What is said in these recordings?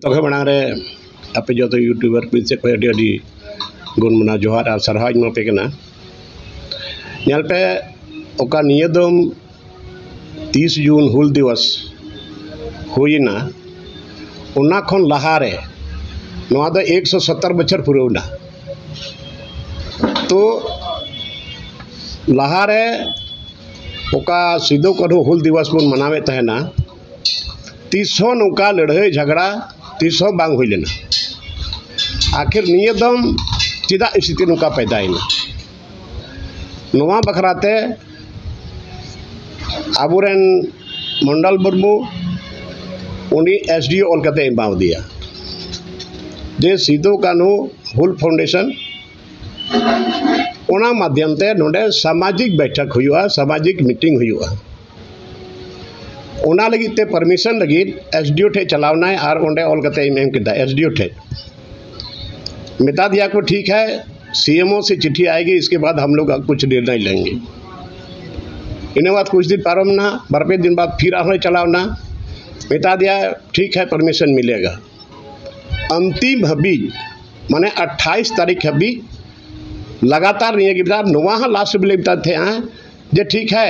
तोखे मांग रे आपे जो यूट्यूबर को से कोई अड़ी गुण मना जोहार और सरहाज मा पे कना नेल पे ओका नियदम 30 जून हुल दिवस हुईना उना खन लहारे नवा दो 170 बछर पुरौना तो लहारे ओका सिदो कान्हू हुल दिवस बन मनावे तहना 300 नौका लड़ाई झगड़ा 300 बांग हुई लेना आखिर नियदम चिदा स्थिति नौका पैदाइना नवा बखराते आबुरेन मंडल मुर्मू उनी एसडीओ ऑल कते एमाव दिया जे सिदो कान्हू हुल फाउंडेशन ओना माध्यम ते नोडे सामाजिक बैठक हुआ सामाजिक मीटिंग हुआ ओना लगी ते परमिशन लगी एसडीओ ठे चलावना है और ओंडे ऑल कते एम किदा एसडीओ ठे मिता दिया को ठीक है सीएमओ से चिट्ठी आएगी इसके बाद हम लोग कुछ निर्णय लेंगे इन्हें बाद कुछ दिन पारमना बरपे दिन बाद फिर आहने चलावना मिता दिया ठीक है परमिशन मिलेगा अंतिम हबी माने 28 तारीख हबी लगातार नहीं है कि नवा लास्ट बिले थे जे ठीक है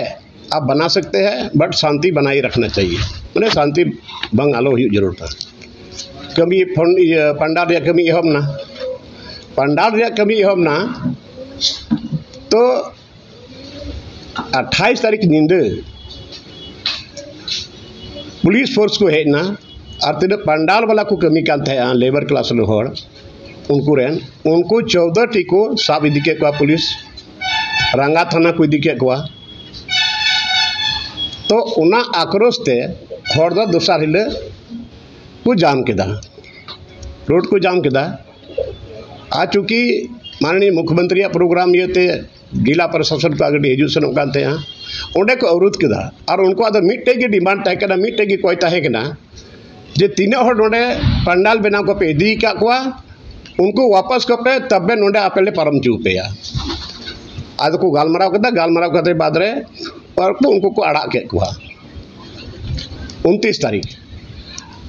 आप बना सकते हैं बट शांति बनाए रखना चाहिए मैंने शांति भंग आलो जरूर था कमी पंडाल कमी एहब ना पंडाल कमी एहब ना तो 28 तारीख नींद पुलिस फोर्स को हेजना और तीन पंडाल वाला को कमी कान थे लेबर क्लास उनको 14 टी को साब इदी के पुलिस रंगा थाना को इदी के तो उना आक्रोश ते हर दो दोसार हिले को जाम केदा रोड को जाम केदा आ चूँकि माननीय मुख्यमंत्री प्रोग्राम ये ते जिला प्रशासन को आगे हजूसन थे ओंडे को अवरोध केदा और उनको आदो मिट्टे की डिमांड तहे कना मिट्टे की कोई तहे कना जे तीन हर नोडे पंडाल बनाव को पे इदी का उनको वापस को पे तबे नोडे आपेले परम चूपेया आदो को गालमराव केदा गालमराव करते बाद रे और उनको को अड़ा के 29 तारीख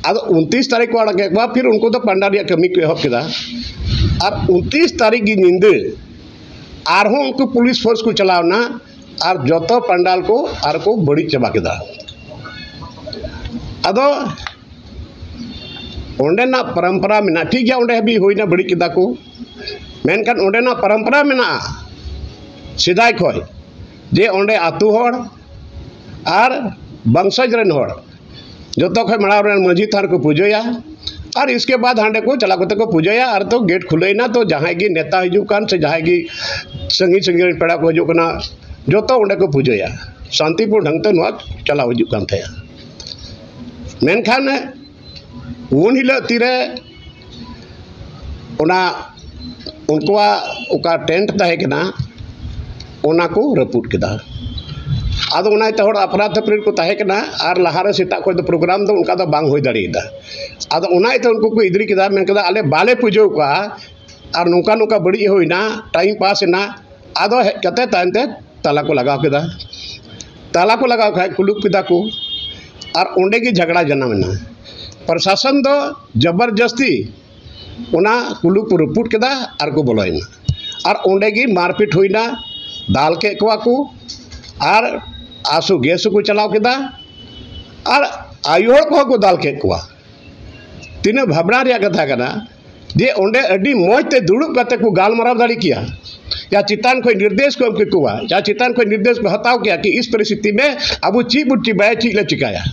अब 29 तारीख को अड़ा के फिर उनको तो पंडाल कमी को एहब केदा और 29 तारीख की नींद और उनको पुलिस फोर्स को चलावना और जो पंडाल को और को बड़ी चबा केदा अदो ओंडे ना परंपरा में ठीक है ओंडे भी होइना बड़ी केदा को मेनखान ओंडे ना परंपरा में सिदाय खोय जे ओंडे आतु होड़ और बंशज रेन होड़ जो तो खे मड़ा माझी थान को पूजोया और इसके बाद हांडे को चला को पूजोया और तो गेट खुलेना तो जहाँ की नेता हजूकान से जहाँ की संगी संगी पेड़ा को हजूकना जो तो ओंडे को पूजोया शांतिपूर्ण ढंग ते नुआ चला हजूकान थे मेनखान उन हिल तीरे उनका उनका टेंट तहे केना ओना को रपूट केदा आदो उनाते हर अपराध तपरीर को तहे केना और लहारे सेटा को तो प्रोग्राम तो उनका तो बांग होई दाड़ीदा आदो उनाते उनको को इदरी केदा मेन केदा आले बाले पूजो का और नौका नौका बड़ी होइना टाइम पास ना आदो कते तानते ताला को लगाव केदा ताला को लगाव खाय कुलुक केदा को और ओंडे की झगड़ा जन्मना प्रशासन दो जबरदस्ती उना कुलुक को रपूट केदा और को बोलोइना और ओंडे की मारपीट होइना दाल के को और आंसू गैस को चलाव केदा और आयुहर को दाल के तीन भावना कथा कना जे ओंडे अडी मौज ते दुड़ुब कते को गालमराव दाड़ी किया या चितान को निर्देश को एम कुआ या चितान को निर्देश को हताव किया कि इस परिस्थिति में अब ची बुच्ची बाय ठीक ले चिकाया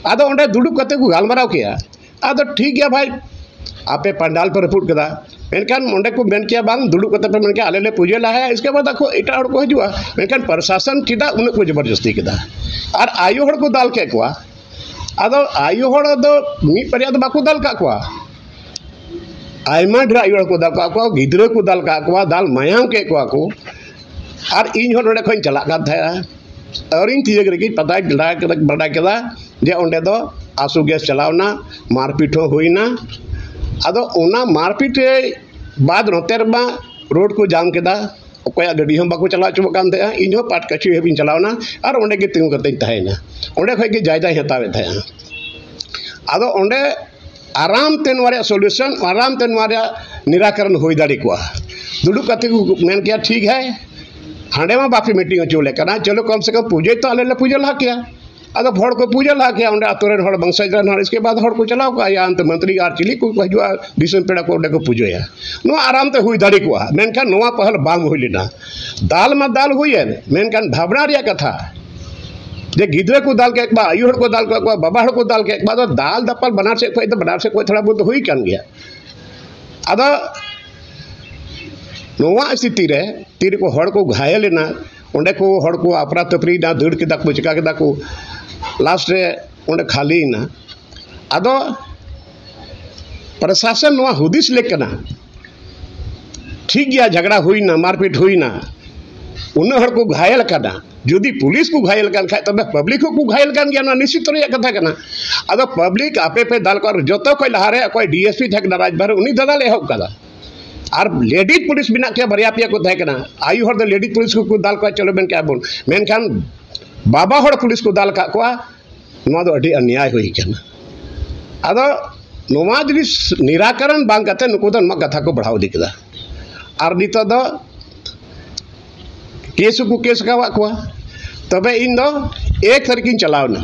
आदो ओंडे दुड़ुब कते को गालमराव किया आदो ठीक है भाई आपे पंडाल पर रपूट केदा मेनखान ओंडे को मेन किया बांग दुड़ुब कते पे मेन के आले ले पूजे लाया इसके बाद आखो एटा हड़ को हजुआ मेनखान प्रशासन चिदा उन को जबरदस्ती केदा और आयु हड़ को दाल के आदो आयु हड़ दो मी परिया दो बाको दाल का आयमा ढेर आयु हड़ को दाल का गिद्रा को दाल मायाम के को और इन हड़ नोडे खन चला का था और इन तीजे रे पता बड़ा केदा जे ओंडे दो आंसू गैस चलावना मारपीट होइना आदो उना मारपीट बाद नोते रोड को जाम केदा अकोया गाड़ी हम बाको चला चुब कान थे इन पाट कची हेबिन चलावना और ओंडे के तिंगु करते तहेना ओंडे खय के जायजा हतावे थे आदो ओंडे आराम ते नोया सॉल्यूशन आराम ते नोया निराकरण हो दाड़ी को दुड़ू कते मेन किया ठीक है हांडे में बापी मीटिंग चोले करना चलो कम से कम पूजे तो आले पूजा ला किया अद हड़ को पूजा ला किया उन्हें आतुरेन हड़ बंसजन हड़ इसके बाद हड़ को चलाव का या अंत मंत्री और चिली को हजूआ दिसम पेड़ा को को पूजया नो आराम ते हुई दाड़ी को मेनखान नोआ पहल बांग हुई लेना दाल में दाल हुई है मेनखान भावना रिया कथा जे गिद्रे को दाल के एक बार आयु हड़ को दाल को बाबा हड़ को दाल के एक बार दाल दपल बनार से कोई थोड़ा बहुत हुई कान गया अद नोआ स्थिति रे तीर को हड़ को घायल ना उन्हें को हड़ को अपरा तपरी ना दड़ के को चिका के को लास्ट रे उन्हें खाली ना अदो प्रशासन नोआ हुदिस लेकना ठीक गया झगड़ा हुई ना मारपीट हुई ना उन्हें हड़ को घायल करना जुदी पुलिस को घायल कर खाए तब पब्लिक को घायल कर गया ना निश्चित रे कथा करना अदो पब्लिक आपे पे दाल कर जो कोई लहारे कोई डीएसपी थे राजभर उन्हीं दादा एहब कदा और लेडीज पुलिस बिना क्या बरिया पिया को तहकना आयु हड़ लेडीज पुलिस को दाल को चलो मेन क्या बोल मेनखान बाबा हड़ पुलिस को दाल का अन्याय हुई कना अदो नोमा जिनिस निराकरण बांग कते नुको दो नमा कथा को बढ़ाव दिकदा और नितो दो केस को केस का वाकवा तबे इन दो एक तरीकिन चलावना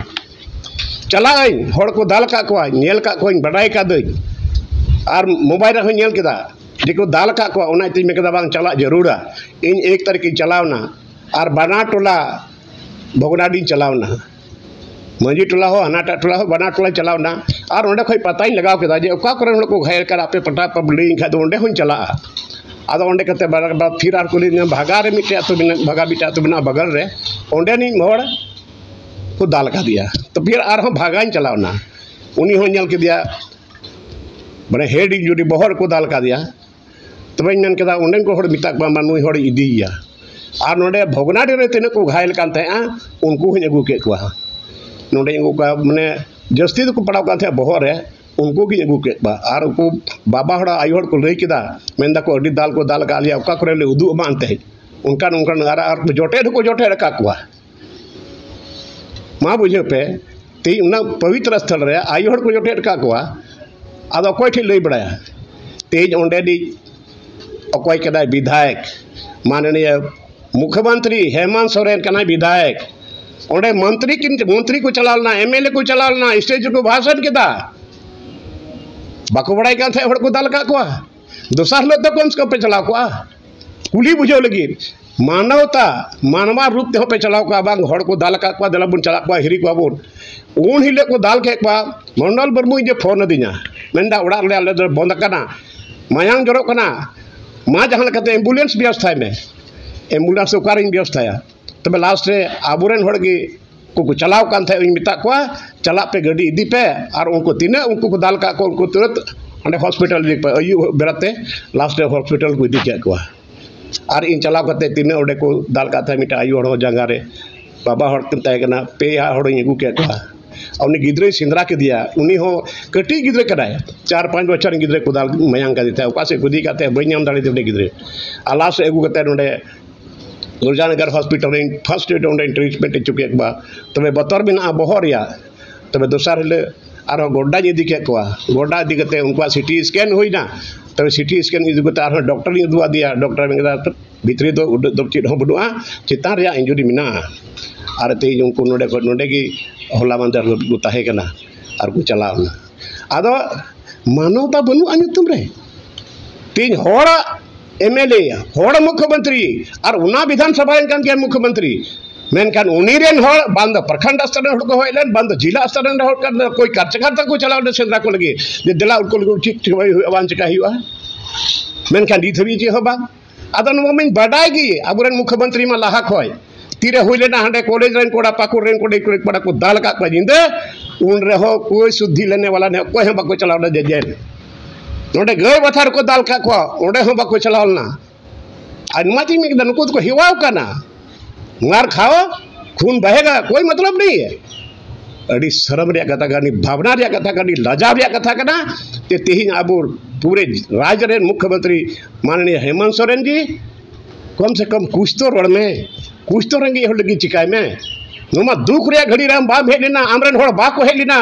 चलाइन हड़ को दाल का को नेल का को बड़ाई का दई और मोबाइल रे नेल केदा देखो दाल का को उना ती मेकदा बांग चला जरूरा इन एक तरीकिन चलावना और बना टोला भोगनाडी चलावना मंजी टोला हो अनाटा टोला हो बना टोला चलावना और उन्हें कोई पता ही लगाव के जे ओका करे को घायल कर आपे पटा पबली खा तो उन्हें चला आदो उन्हें कते फिर आर कुली भागा रे मिटे तो बिना भागा बिटा तो बिना बगल रे उन्हें नहीं मोड़ को दाल का दिया तो फिर आर हम भागा चलावना उन्हीं हो नेल के दिया बड़े हेड जुड़ी बहर को दाल का दिया तब इन के उन्हें को हड़ मिता नुई हड़ इदिया और नोडे भोगनाडी रे तीन को घायल कान थे उनको हूँ अगू के नोडे अगू का माने जस्ती तो को पड़ाव कान थे बहर रे उनको की अगू के और उनको बाबा हड़ आयु हड़ को लई केदा मेनदा को अडी दाल को दाल का लिया ओका करे ले उदू मानते उनका उनका और जोटे को जोटे रखा को मा बुझे पे ती उना पवित्र स्थल रे आयु हड़ को जोटे रखा को आदो कोई ठी लई बड़ाया तेज ओंडे दी अकोय कदा विधायक माननीय मुख्यमंत्री हेमंत सोरेन कना विधायक ओंडे मंत्री को चलालना एमएलए को चलालना स्टेज को भाषण केदा बाको बड़ाई कान थे हड़ को दाल का को दोसर लो तो कम से कम पे चलाव को कुली बुझो लगी मानवता मानवा रूप ते पे चलाव को बांग हड़ को दाल का दला बुन चला को हिरी को बुन उन हिले को दाल के मंडल बर्मु जे फोन दिना मेंदा उड़ा ले बंद करना मायांग जरो करना माँ जहाँ कहते एम्बुलेंस व्यवस्था में एम्बुलेंस उकार व्यवस्था तब लास्ट रे आबुरेन हड़ की को चलाव कान थे मिता को चला पे गाड़ी इदी पे और उनको तीना उनको को दाल का को उनको तुरंत अंडे हॉस्पिटल इदी पे अयु बेराते लास्ट रे हॉस्पिटल को इदी के को और इन चलाव करते तीना ओडे को दाल का थे मिटा आयु हड़ जंगा रे बाबा हड़ तय कना पे हड़ अगू के को उन्हें गिद्रे सिंदरा के दिया उन्हीं हो कटी गिद्रे कराए 4-5 बच्चा गिद्रे को दाल मयांग का देता है ओका से खुदी काते बइनाम दाड़ी ते गिद्रे आला से अगू कते नोडे गुरजानगर हॉस्पिटल फर्स्ट एड ओंडे ट्रीटमेंट चुके बा तबे बतर बिना बहरिया तबे दोसर ले आरो गोड्डा इदी के को गोड्डा इदी कते उनका सीटी स्कैन होइना तबे सीटी स्कैन इदी कते आरो डॉक्टर इदुआ दिया डॉक्टर मेंदा भितरी दो चिट हो बडुआ चितान रे इंजुरी मिना और ते उनको नोडे की होला मंदर को ताहे कना और को चलावना आदो मानवता बनु अनुतुम रे तीन होड़ा एमएलए होड़ा मुख्यमंत्री और उना विधानसभा इनकान के मुख्यमंत्री मेनकान उनीरेन होड़ बंद प्रखंड स्तर होड़ को होइलन बंद जिला स्तर होड़ कर कोई कार्यकर्ता को चलाव सेंद्रा को लगे जे दिला उनको ठीक वांच का हिवा मेनकान दी थबी जे होबा आदो मोमिन बडाई गी अबुरेन मुख्यमंत्री मा लाहा खोय तीरे हुई लेना हाँ कॉलेज रेन कोड़ा पाकुड़ रेन कोड़े कोड़ा को दाल का जिंदे उन रहो कोई शुद्धि लेने वाला नहीं कोई हम बाको चलावना जेल नोडे गए बथार को दाल का ओडे हम बाको चलावना अनुमति में नुको को हिवाव करना मार खाओ खून बहेगा कोई मतलब नहीं है अड़ी शरम रे कथा करनी भावना रे कथा करनी लजा रे कथा करना ते तेहिं अब पूरे राज्य रे मुख्यमंत्री माननीय हेमंत सोरेन जी कम से कम कुछ तो रोड में कुछ तो रंगी हो लगी चिकाय में नुमा दुख रे घड़ी राम बाम हेलिना आमरन होड़ बाको हेलिना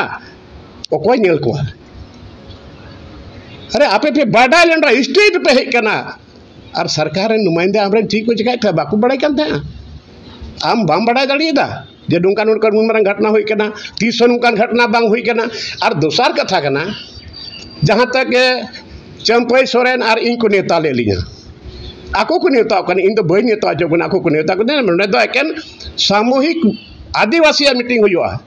ओ कोई नेल को अरे आपे पे बड़ा लेना स्टेज पे हेकना और सरकार नुमाइंदे आमरेन ठीक को चिकाय था बाकू बड़ाई करते हैं आम बाम बड़ा दाड़ीदा जे नुकान उनका मारंग घटना हुई कना तीस नुकान घटना बांग हुई कना और दोसर कथा कना जहाँ तक चंपई सोरेन और इन को नेता ले लिया आको को नेता इन बी नेता चुना आको को नेता को एकेन सामूहिक आदिवासी मीटिंग हुआ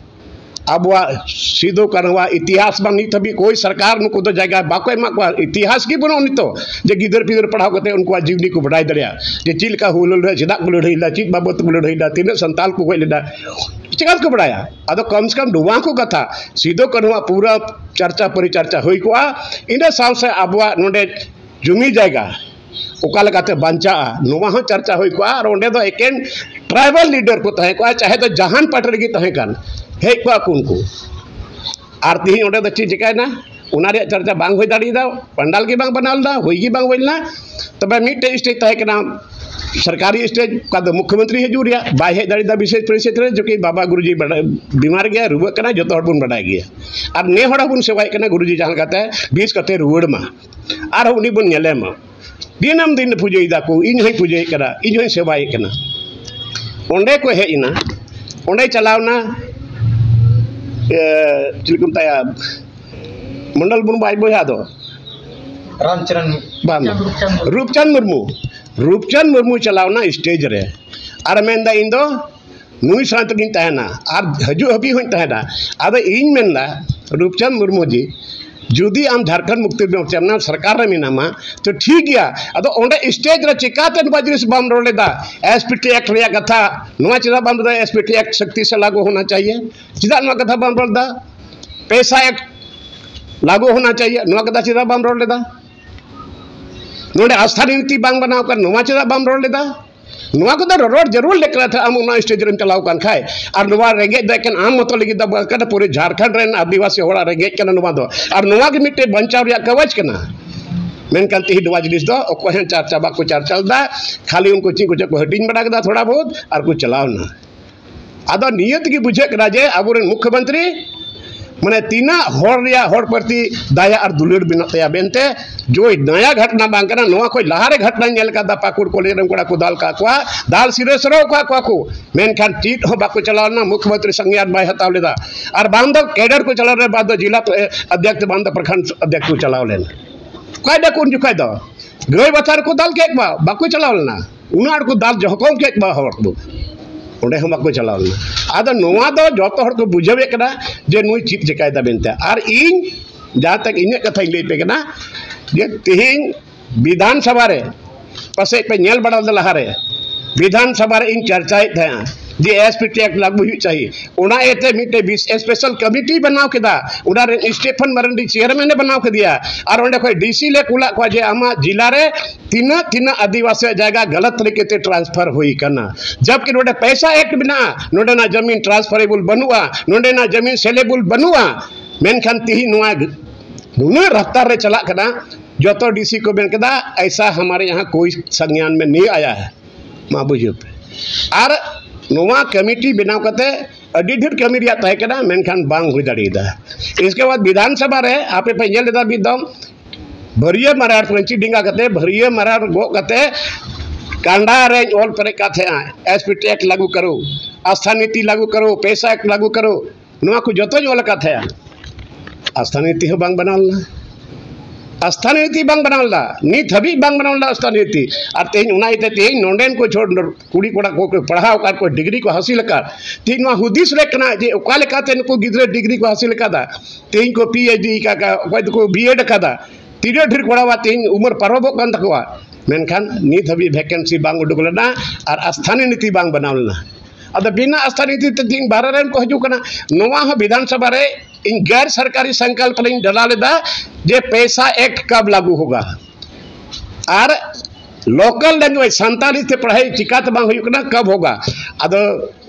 अब सिदो कान्हा इतिहास बा नित हबी कोई सरकार नुकु दो जगह बाको एमा को इतिहास की बनो नितो जे गिदर पिदर पढ़ाव करते उनको जीवनी को बढ़ाई दड़िया जे चिलका हुल चेदा को लड़ाईला चीज बाबत को लड़ाईला तीन संताल को लेदा चिका को बढ़ाया अदो कम से कम दुआ को कथा सिदो कान्हा पूरा चर्चा परिचर्चा हुई को इन साव से अबवा नोडे जुमी जायगा ओका लगाते बांचा नोवा हो चर्चा हुई को और ओंडे दो एकेन ट्राइबल लीडर को तहे को चाहे तो जहान पटल की तहे कान हे को उनको और तीन ओंडे दो चीज चिकायना उना रे चर्चा बांग होई दाड़ीदा पंडाल की बांग बनालदा होई की बांग होइलना तबे मिटे स्टेज तहे केना सरकारी स्टेज का दो मुख्यमंत्री हजुरिया बाय हे दाड़ीदा विशेष परिषद रे जो कि बाबा गुरुजी बीमार गया रुवा कना जतो हड़ बुन बडाय गया और ने हड़ बुन सेवाय कना गुरुजी जहां कहते 20 कते रुवड़ मा और उनी बुन नेले मा दिनम दिन पूजईदा को इन होई पूजई करा इन होई सेवाय कना ओंडे को हेइना ओंडे चलावना चिलकुम ताया मंडल बुन बाय बोया दो रामचरण रूपचंद मुर्मू चलावना स्टेज रे और मेनदा इन दो नुई साथ गिन तहना और हजू हबी होई तहना आदो इन मेनदा रूपचंद मुर्मू जी जुदी आम झारखंड मुक्ति मोर्चा सरकार मीनामा तो ठीक गया अदो ओंडे स्टेज रे चिकाते बजरिस बाम रोलेदा एसपीटी एक्ट रे कथा नुआ चिदा बाम रोदा एसपीटी एक्ट सख्ती से लागू होना चाहिए चिदा नुआ कथा बाम रोदा पैसा एक्ट लागू होना चाहिए नुआ कथा चिदा बाम रोलेदा नोडे आस्था नीति बांग बनाव कर नुआ चिदा बाम रोलेदा नुआ को रोड जरूर लेकर था आम उना स्टेज रे चलाव कान खाए और नुआ रेंगे देकन आम मत लगी दब कर पूरे झारखंड रेन आदिवासी होड़ा रेंगे कना नुआ दो और नुआ के मिटे बंचाव रिया कवच कना मेनकान तिही दुआ जिनिस दो ओको हेन चर्चा बाको चर्चा दा खाली उनको ची को हटिंग बड़ा कदा थोड़ा बहुत और को चलावना आदो नियत की बुझे करा जे आबुरेन मुख्यमंत्री माने तीना होड़ प्रति दया और दुलर बिना बेनते जो नया घटना बांकना नोआ कोई लहारे घटना नेल का पाकुड़ को लेरम कोड़ा को दाल का को दाल सिरेसरो का को मेनखान चीट हो बाको चलावना मुख्यमंत्री संज्ञान बाय हताव लेदा और बांध कैडर को चलाव रे बाद जिला अध्यक्ष बांध प्रखंड अध्यक्ष को चलाव लेना काय दे कोन जुकाय दो गय बचार को दाल केक बाको चलाव लेना उनाड़ को दाल जहकम केक बा होड़ दो ओंडे हम बाको चलावना आदो नोआ दो जतो हड़ को बुझावे कना जे नुई चीज चिकायदा बेनते और इन जहाँ तक इन कथा लई पे कना जे तिहिन विधानसभा रे पसे पे नेल बड़ा लहारे विधानसभा रे इन चर्चाए थे जे एसपीटी एक्ट लागू हुई चाहिए उना एते मिटे स्पेशल कमिटी बनाव केदा उना रे स्टीफन मरंडी चेयरमैन बनाव के दिया और ओंडे कोई डीसी ले कुला को जे आमा जिला रे तीन आदिवासी जगह गलत तरीके से ट्रांसफर हुई करना जबकि नोडे पैसा एक्ट बिना नोडे ना जमीन ट्रांसफरेबल बनुआ नोडे ना जमीन सेलेबल बनुआ मेनखान तिही नुआ नुना रफ्तार रे चला कना जो डीसी को बेन कदा ऐसा हमारे यहाँ कोई संज्ञान में नहीं आया है मा बुझे और नुआ कमिटी बनाव कते अडी ढेर कमी रिया तहे कना मेनखान बांग हुई दाड़ीदा इसके बाद विधानसभा रे आपे पे नेल लेदा बिदम भरिया मरार पंची डिंगा कते भरिया मरार गो कते कांडा रे ओल परे काथे एसपीटी एक्ट लागू करो आस्था नीति लागू करो पैसा एक्ट लागू करो नुआ को जतो ओल काथे आस्था नीति हो बांग बनावलना आस्था नीति बांग बनावलदा नीत हबी बांग बनावलदा आस्था नीति और तेज उना इते तेज नोंडेन को छोड़ कुड़ी कोड़ा को पढ़ाव कर को डिग्री को हासिल कर तीन मा हुदिस लेकना जे ओका लेकाते नको गिदरे डिग्री को हासिल कदा तेज को पीएचडी का को बीएड कदा तीन ढेर कोड़ा तीन उम्र पारबो कान तकवा मेनखान नीत हबी वैकेंसी बांग उडुक लेना और आस्थानी नीति बांग बनावलना अद बिना आस्था नीति ते तीन बारह रेन को हजू कना नोवा विधानसभा रे इन गैर सरकारी संकल्प इन डला लेदा जे पैसा एक्ट कब लागू होगा और लोकल लैंग्वेज संताली से पढ़ाई चिकात बांग हुई कना कब होगा अदो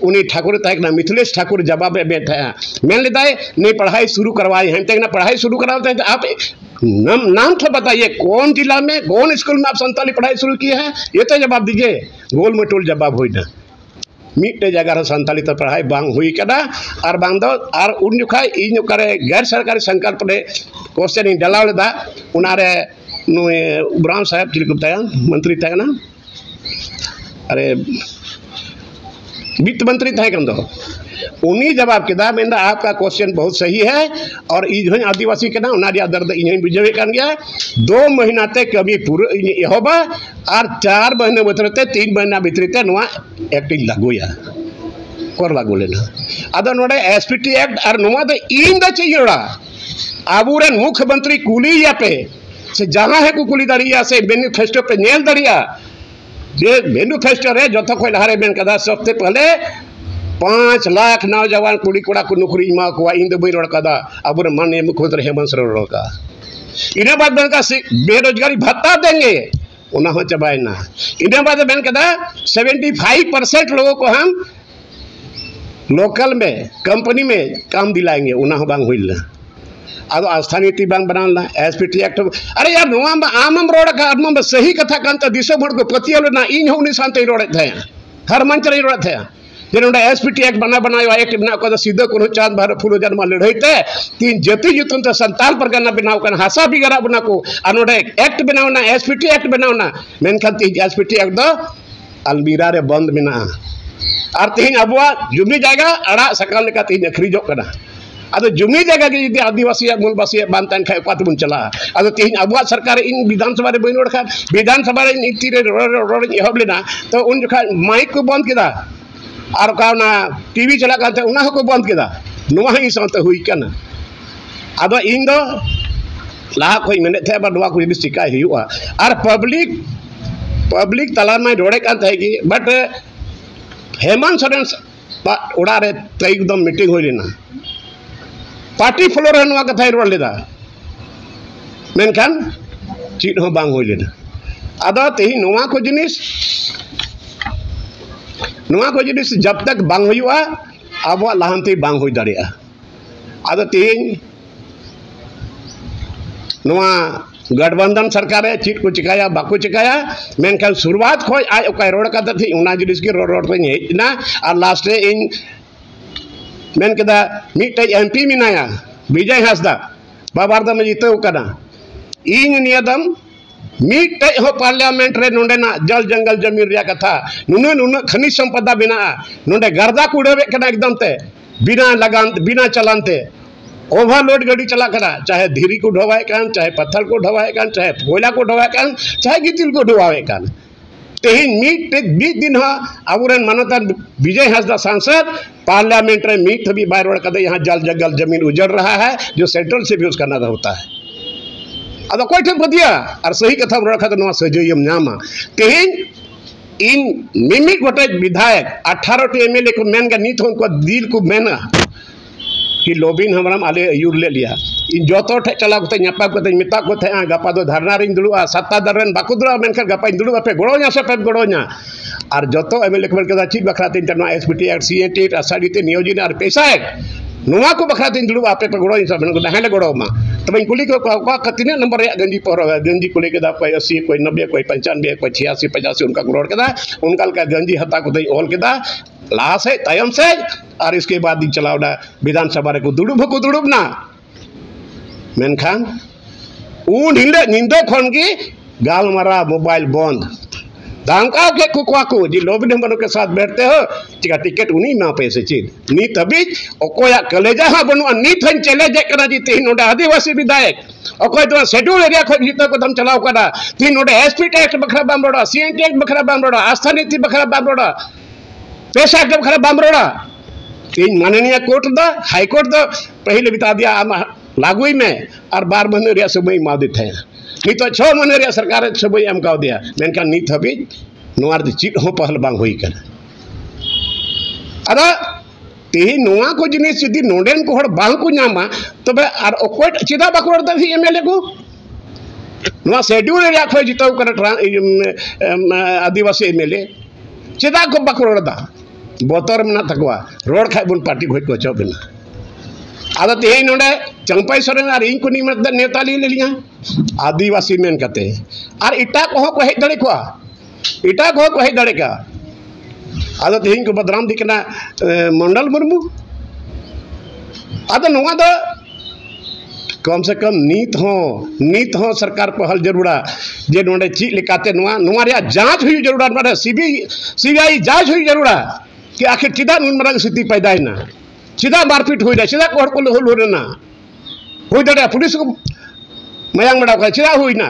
उनी ठाकुर तक मिथिलेश ठाकुर जवाब बैठा मेन लेता है नहीं पढ़ाई शुरू करवाई हम तक ना पढ़ाई शुरू करवाते हैं तो आप नाम तो बताइए कौन जिला में कौन स्कूल में आप संताली पढ़ाई शुरू की है ये तो जवाब दीजिए गोल मटोल जवाब हो ना मिट्टे जगह सानताली ते पढ़ाई बांग हुई कदा और बांग दो और उन जुखा इन जुकारे गैर सरकारी संकल्प रे क्वेश्चन इन डालाव लेदा उनारे नुए उब्राम साहब चिल गुप्ता मंत्री थे ना अरे वित्त मंत्री थे कन दो उन्हीं जवाब किया मैं आपका क्वेश्चन बहुत सही है और इन आदिवासी के ना उनारिया दर्द इन बुझे कर गया 2 महीना ते कभी पूरे होबा और 4 महीने भीतरते 3 महीना भीतरते नुआ एक्टिंग लागूया और लागू लेना अदो नोडे एसपीटी एक्ट और नुआ दो इन द चाहिएड़ा आबुरेन मुख्यमंत्री कुली या पे से जहां है को कुली दरिया से मैनिफेस्टो पे नेल दरिया जे मैनिफेस्टो रे जो तो कोई लहारे बेन कदा सबसे पहले 5 लाख नौजवान कुड़ी कोड़ा को नौकरी मा को इन बई रोड कदा अब माननीय मुख्यमंत्री हेमंत सोरेन रोड का इने बाद बेन का बेरोजगारी भत्ता देंगे उना हो चबाइना इने बाद बेन कदा 75% लोगों को हम लोकल में कंपनी में काम दिलाएंगे उना हो बांग हुइल अब आस्था नीति बांग बनाना एसपीटी एक्ट अरे यार नुआ आमम रोड का आमम सही कथा कांता दिसो भर को पतियल ना इन होनी शांति रोड थे हर मंच रे रोड थे जे नोडे एसपीटी एक्ट बनायो एक्ट बना को सीधो को चांद भारत फुलो जन्म लड़ाईते तीन जति जुतन तो संताल परगना बनाव कन हासा बिगरा बना को आ नोडे एक्ट बनावना एसपीटी एक्ट बनावना मेनखान तीन एसपीटी एक्ट दो अलमीरा रे बंद बिना और तीन अबुआ जुमी जायगा अड़ा सकाल लेका तीन अखरीजो कना अद जुमी जगह के यदि आदिवासी मूलवासी बांधन खाए पात बुन चला अद तीन अबुआ सरकार इन विधानसभा रे बइन रोड खान विधानसभा रे नीति रे रोड एहब लेना तो उन जखा माइक को बंद किदा और काना टीवी चला काते उना को बंद किदा नुआ ही साथ हुई कना अद इन दो लाहा कोई मेने थे बा नुआ को यदि शिकाय हुआ और पब्लिक तला में रोडे कान थे कि बट हेमंत सोरेन उड़ा रे तय एकदम मीटिंग होई लेना पार्टी फ्लोर रे नुआ कथा रोड लेदा मेनखान चीज हो बांग होई लेना अद तेही नुआ को जिनिस जब तक बांग हुआ अब लहांती बांग हुई दाड़िया अद तेही नुआ गठबंधन सरकार चीज को चिकाया बाको चिकाया मेनखान शुरुआत खोज आज ओकाय रोड का थी उना जिनिस की रोड पे हेजना और लास्ट रे इन मेन केदा मिटे एमपी मिनाया विजय हासदा बाबारदा में जीते कना इन नियदम मिटे हो पार्लियामेंट रे नोंडेना जल जंगल जमीन रिया कथा नुन नुन खनिज संपदा बिना नोंडे गर्दा कुड़ेवे कना एकदम ते बिना लगान बिना चलानते ओवरलोड गाड़ी चला करा चाहे धीरी को ढोवाए कान चाहे पत्थर को ढोवाए कान चाहे कोयला को ढोवाए कान चाहे गितिल को ढोवाए कान तेहिन बीस दिन आबुरन मानवता विजय हासदा सांसद पार्लियामेंट रे मीट भी बाय रोड कदे यहाँ जल जंगल जमीन उजड़ रहा है जो सेंट्रल से भी उसका ना होता है अब कोई ठेक बदिया और सही कथा रखा तो नवा सजयम नामा तेहिन इन मिमिक गोटे विधायक 18 एमएलए को मेन का नीत उनको दिल को मेना कि लोबिन हमराम आले अयूर ले लिया इन जोतो ठे चला को नापा को मिता को थे गपा दो धरना रिंग दुलुआ सत्ता दरन बाको दुलुआ मेनखा गपा दुलुआ पे गोड़ो냐 से पे गोड़ो냐 और जोतो एमएलए को के चीज बखरा तीन तना एसपीटी एक्ट सीएटी असाडीते नियोजन और पैसा है नुआ को बखरा तीन दुलुआ पे गोड़ो냐 से मेन को दहले गोड़ोमा तब कुली को का तीन नंबर गंजी पर गंजी को लेके दा कोई 80 कोई 90 कोई 95 कोई 86 85 उनका गोड़ के दा उनका का गंजी हता को दई ओल के दा ला से तयम से और इसके बाद चलावना विधानसभा रे को दुड़ुब ना मेनखान उन हिंदे निंदे खन की गालमारा मोबाइल बंद दांका के कुकवा को जी लोबिन बनो के साथ बैठते हो चिका टिकट उन्हीं में पैसे चीज नी तभी ओकोया कलेजा हा बनुआ नी थन चले जे करा जी तीन नोडा आदिवासी विधायक ओकोय तो शेड्यूल एरिया खो जीतो को दम चलाव करा तीन नोडा एसपी टैक्स बखरा बामरोड़ा सीएन टैक्स बखरा बामरोड़ा आस्था नीति बखरा बामरोड़ा पैसा के बखरा बामरोड़ा तीन माननीय कोर्ट दा हाई कोर्ट दा पहले बिता दिया लागुई में और 12 महीने रिया समय मा देते हैं नहीं तो 6 महीने रिया सरकार समय एम का दिया मेनका नीत हबी नोआर द चीज हो पहल बांग होई कर अदा तेही नोआ को जिनिस यदि नोडेन को हड़ बांग को नामा तबे और ओकोट चिदा बाकुड़ दा एमएलए को नोआ शेड्यूल रिया खो जितो कर आदिवासी एमएलए चिदा को बाकुड़ दा बोतर में ना तकवा रोड खाए बुन पार्टी घोट को चो बिना आदा तेही नोडे चंपाई सोरेन और इन को निमत नेता ले लिया आदिवासी मेन कते और इटा को हे दड़े को इटा को हे दड़े का आदो तेहन को बदनाम दिकना मंडल मुर्मू आदो नोआ दो कम से कम नीत हो सरकार पहल जरूरा जे नोडे चीज लेकाते नोआ रे जांच हुई जरूरा माने सीबीआई जांच हुई जरूरा कि आखिर चिदा नुन मरंग स्थिति पैदा ना चिदा मारपीट हुई चिदा को हर को हुल ना हुई दड़े पुलिस को मयांग बड़ा का चिदा हुई ना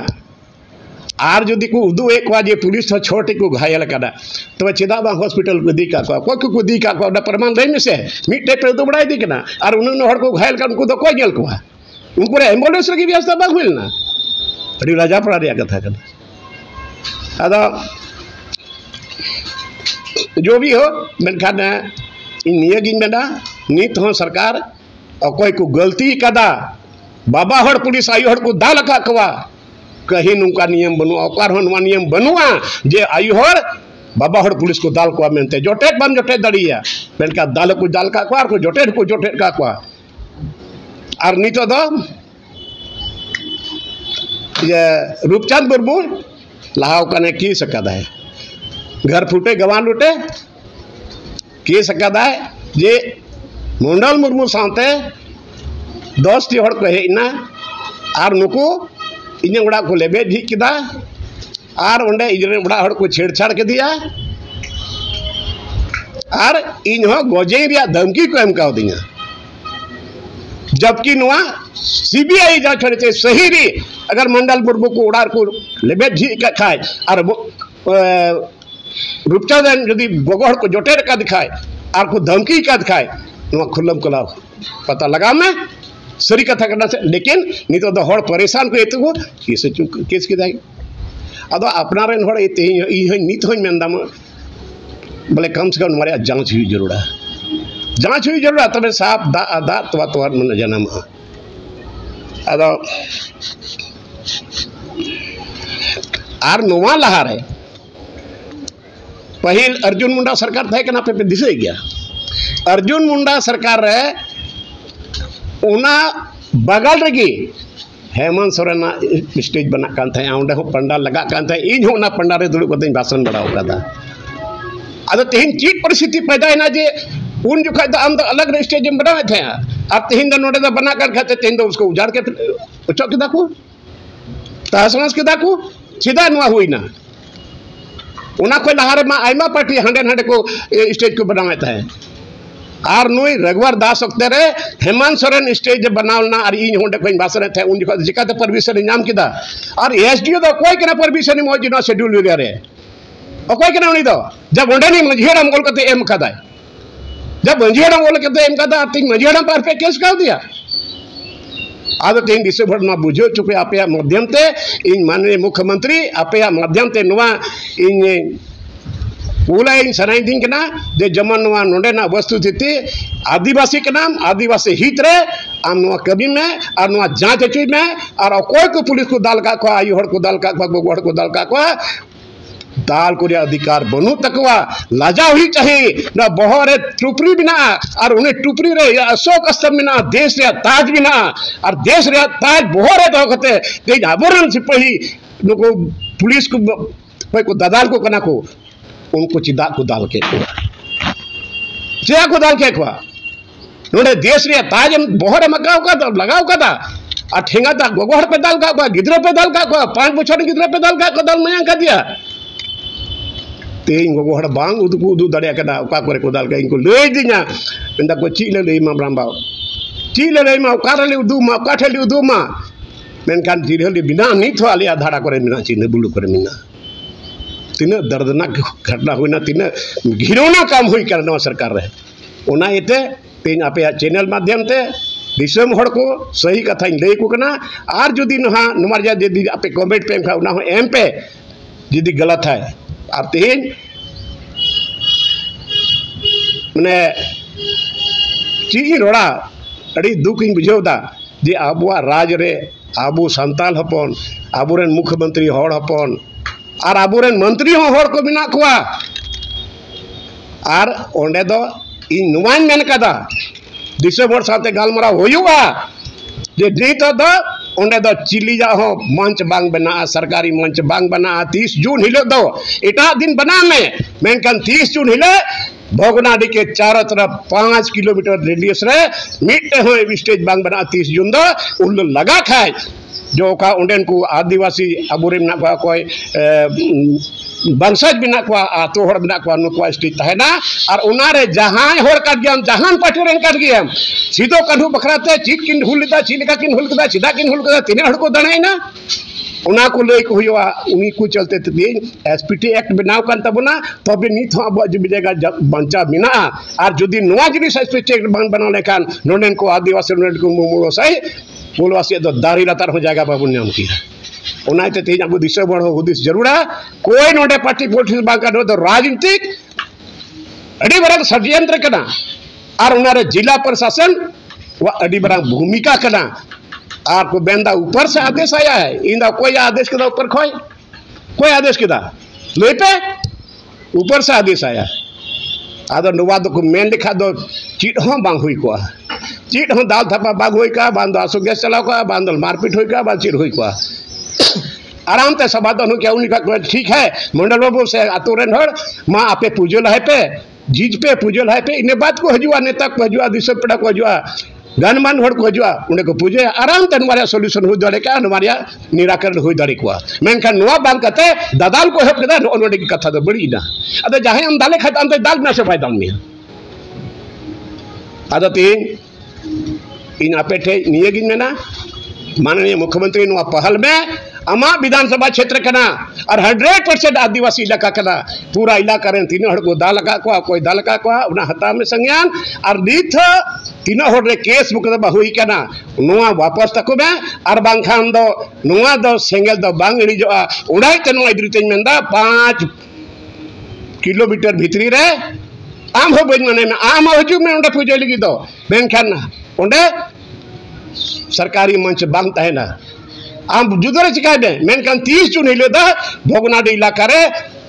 आर जदि को उदू एक जे पुलिस छोटे को घायल कदा तब चिदा बा हॉस्पिटल को दी का को दी का प्रमाण दे में से मिटे पे उदू बड़ा दी कना आर उन हर को घायल का उनको तो कोई गेल को उनको एम्बुलेंस लगी व्यवस्था बाग हुईना अड़ी राजा पड़ा रे कथा कना अदा जो भी हो मेनखान निये गिन मेना नीत हो सरकार अकोय को गलती कदा बाबा हर पुलिस आयु हर को दाल का कवा कहीं नुका नियम बनुआ ओकार हो नियम बनुआ जे आयु हर बाबा हर पुलिस को दाल को मेनते जोटेट बम जोटेट दड़िया मेनका दाल को का को जोटेट का और नितो दो ये रूपचंद मुर्मू लहाव कने की सकदा है घर फूटे गवान लुटे की सकदा है जे मंडल मुर्मू साथे 10 टी हड़ को हेना और नुकु इन उड़ा को लेबे ढीक किदा और ओंडे इजरे उड़ा हड़ को छेड़छाड़ के दिया और इन हो गोजे रिया धमकी को एम का दिया जबकि नुआ सीबीआई जांच होने सही री अगर मंडल मुर्मू को उड़ार को लेबे ढीक खाए और रूपचंद यदि गोगोड़ को जोटेर का दिखाए और को धमकी का दिखाए नुआ खुल्लम खुला पता लगा मैं सरी कथा करना से लेकिन नितो दो हड़ परेशान को एतु को केस के दाई अदो अपना रेन हड़ एते ई नित होई मेंदा बोले कम से कम मारे जांच हुई जरूर तबे साफ दा तो मन जन्म अदो आर नोवा लहा रे पहिल अर्जुन मुंडा सरकार थे के पे दिसे गया अर्जुन मुंडा सरकार रे उना बगल रेगी हेमंत सोरेन स्टेज बना कान थे ओंडे हो पंडाल लगा कान थे इन हो ना पंडाल रे दुड़ुब कते भाषण बड़ा होकादा अदो तेहन चीज परिस्थिति पैदा ना जे उन जो तो आम तो अलग स्टेज में बनाए थे अब तेहन नोडे तो बना कर खाते तेहन तो उसको उजाड़ के उचो के दाकू तहसमस के दाकू सीधा नुआ हुई ना उना कोई लहारे मा आइमा पार्टी हंडे को स्टेज को बनाए थे और नुई रघुवर दास वक्त रे हेमंत सोरेन स्टेज बनावना और इन होंडे कोई भाषण थे उन जो जिकाते परमिशन नाम किदा और एसडीओ तो कोई केना परमिशन मोज ना शेड्यूल रे कोई केना उनी दो जब ओंडे नहीं मझेड़म गोल कते एम कदा जब मंझेड़म बोल के एम कदा तीन मंझेड़म पर पे केस कर दिया आदो तीन दिसे भर ना बुझो चुके आपे माध्यम ते इन माननीय मुख्यमंत्री आपे माध्यम ते नुआ इन पूला इन सनाई दिन केना जे जमन नुआ नोडे ना वस्तु स्थिति आदिवासी के नाम आदिवासी हित रे आम नुआ कभी में और नुआ जांच चुई में और कोई को पुलिस को दाल का को आयु हड़ को दाल का को गोड़ को दाल का को दाल को अधिकार बनू तकवा लाजा हुई चाहिए ना बहरे टुपरी बिना और उन्हें टुपरी रे अशोक स्तंभ बिना देश रे ताज बिना और देश रे ताज बहरे तो कहते तेज आबोरन सिपाही नुको पुलिस को कोई को दादाल को कना को उनको चिदा को दाल के को दाल के नोडे देश रे ताज बहरे मकाव का तो लगाव का और ठेंगा था गोगोड़ पे दाल का गिद्रो पे दाल का 5 बछर गिद्रो पे दाल का दाल मयांग का दिया तेहन गोगोड़ बांग उदू दड़िया कना ओका करे को दाल का इनको लई दिना इंदा को चीले लई मा ब्रांबा चीले लई मा ओका रे उदू मा ओका ठेली उदू मा मेनखान चीले बिना नी थो आलिया धाड़ा करे बिना चीने बुलु करे मिना तीन दर्दनाक घटना हुई ना तीन घिरौना काम हुई करना सरकार रे ओना एते तेन आपे चैनल माध्यम ते दिसम हड़ को सही कथा लई को कना और जदि नहा नमार जा जदि आपे कमेंट पे खा ना हो एम पे जदि गलत है और तेहन माने चीज रोड़ा अड़ी दुख इन बुझेदा जे आबुआ राज रे आबू संताल हपन आबुरेन मुख्यमंत्री हड़ हपन और आबुरेन मंत्री हो हड़ को बिना कुआ और ओंडे दो इन नुवाइन मेन कदा दिसंबर साथे गालमरा होयुआ जे नीत दो उन्हें दो चिलिया हो मंच बांग बना सरकारी मंच बांग बना 30 जून हिलो दो इटा दिन बना में मेनकान 30 जून हिले भोगनाडी के चारों तरफ 5 किलोमीटर रेडियस रे मिट्टे हो स्टेज बांग बना 30 जून दो उल्लू लगा खाए जो का उन्हें को आदिवासी अबुरे में ना कोई बंशज बिना को आतो हर बिना को नुको स्टेज तहना और उनारे जहां होर काट गया जहां पार्टी रेन काट गया सीधो कन्हु बखराते चीट किन हुलदा चिलका किन हुलदा सीधा किन हुलदा तीन हड़ को दणाइना उना को लई को हुआ उनी को चलते दिन एसपीटी एक्ट बनाव कान तबना तबे नित हो अब जबिदेगा बंचा बिना और जदी नवा जिनिस एसपीटी एक्ट बनाव लेखान नोनेन को आदिवासी नोनेन को मुमुलो सही मूलवासी दो दारी लतार हो जाएगा बाबू नाम की उनाते तेज अब दिशा बड़ हुदिस जरूरा कोई नोडे पार्टी पॉलिटिक्स बाका दो राजनीतिक अड़ी बड़ा षड्यंत्र कना और उनारे जिला प्रशासन व अड़ी बड़ा भूमिका कना आपको बेंदा ऊपर से आदेश आया है इंदा कोई आदेश के ऊपर कोई आदेश के ले पे ऊपर से आदेश आया आदो नुवाद को मेन लिखा दो चीट हो बांग हुई को चीट हो दाल थपा बाग हुई का बांध आसो गैस चलाओ का बांधल मारपीट हुई का बांध चीट हुई को आराम ते सभा तो क्या उनका ठीक है मंडल बाबू से आतुरन हर माँ आपे पूजल है पे जीज पे पूजल है पे इन्हें बात को हजुआ नेता को हजुआ दिशा पड़ा को हजुआ गनमान हड़ को हजुआ उन्हें को पूजे आराम ते हमारे सॉल्यूशन हो दड़े का हमारे निराकरण हो दड़े को मेनखान नवा बांग कते दादाल को हेप कदा नोडे की कथा दो बड़ी ना अद जहां हम दाले खाता हम दाल ना से फायदा में अद तीन इन अपेठे नियगिन में ना माननीय मुख्यमंत्री नवा पहल में अमा विधानसभा क्षेत्र कना और 100% आदिवासी इलाका कना पूरा इलाका रे तीन हड़ को दाल का कोई दाल का उना हता में संज्ञान और नीथ तीन हड़ रे केस मुकदमा हुई कना नोआ वापस तको में और बांखान दो नोआ दो सेंगल दो बांग इड़ी जो उड़ाई ते नोआ इद्रितेन मेंदा 5 किलोमीटर भीतरी रे आम हो बन मने में आम हजू में उंडे पूजे लगी दो मेनखान उंडे सरकारी मंच बांग तहना आम जुदरे चिका दे मेनकान 30 जून हिले दा भोगनाडी इलाका रे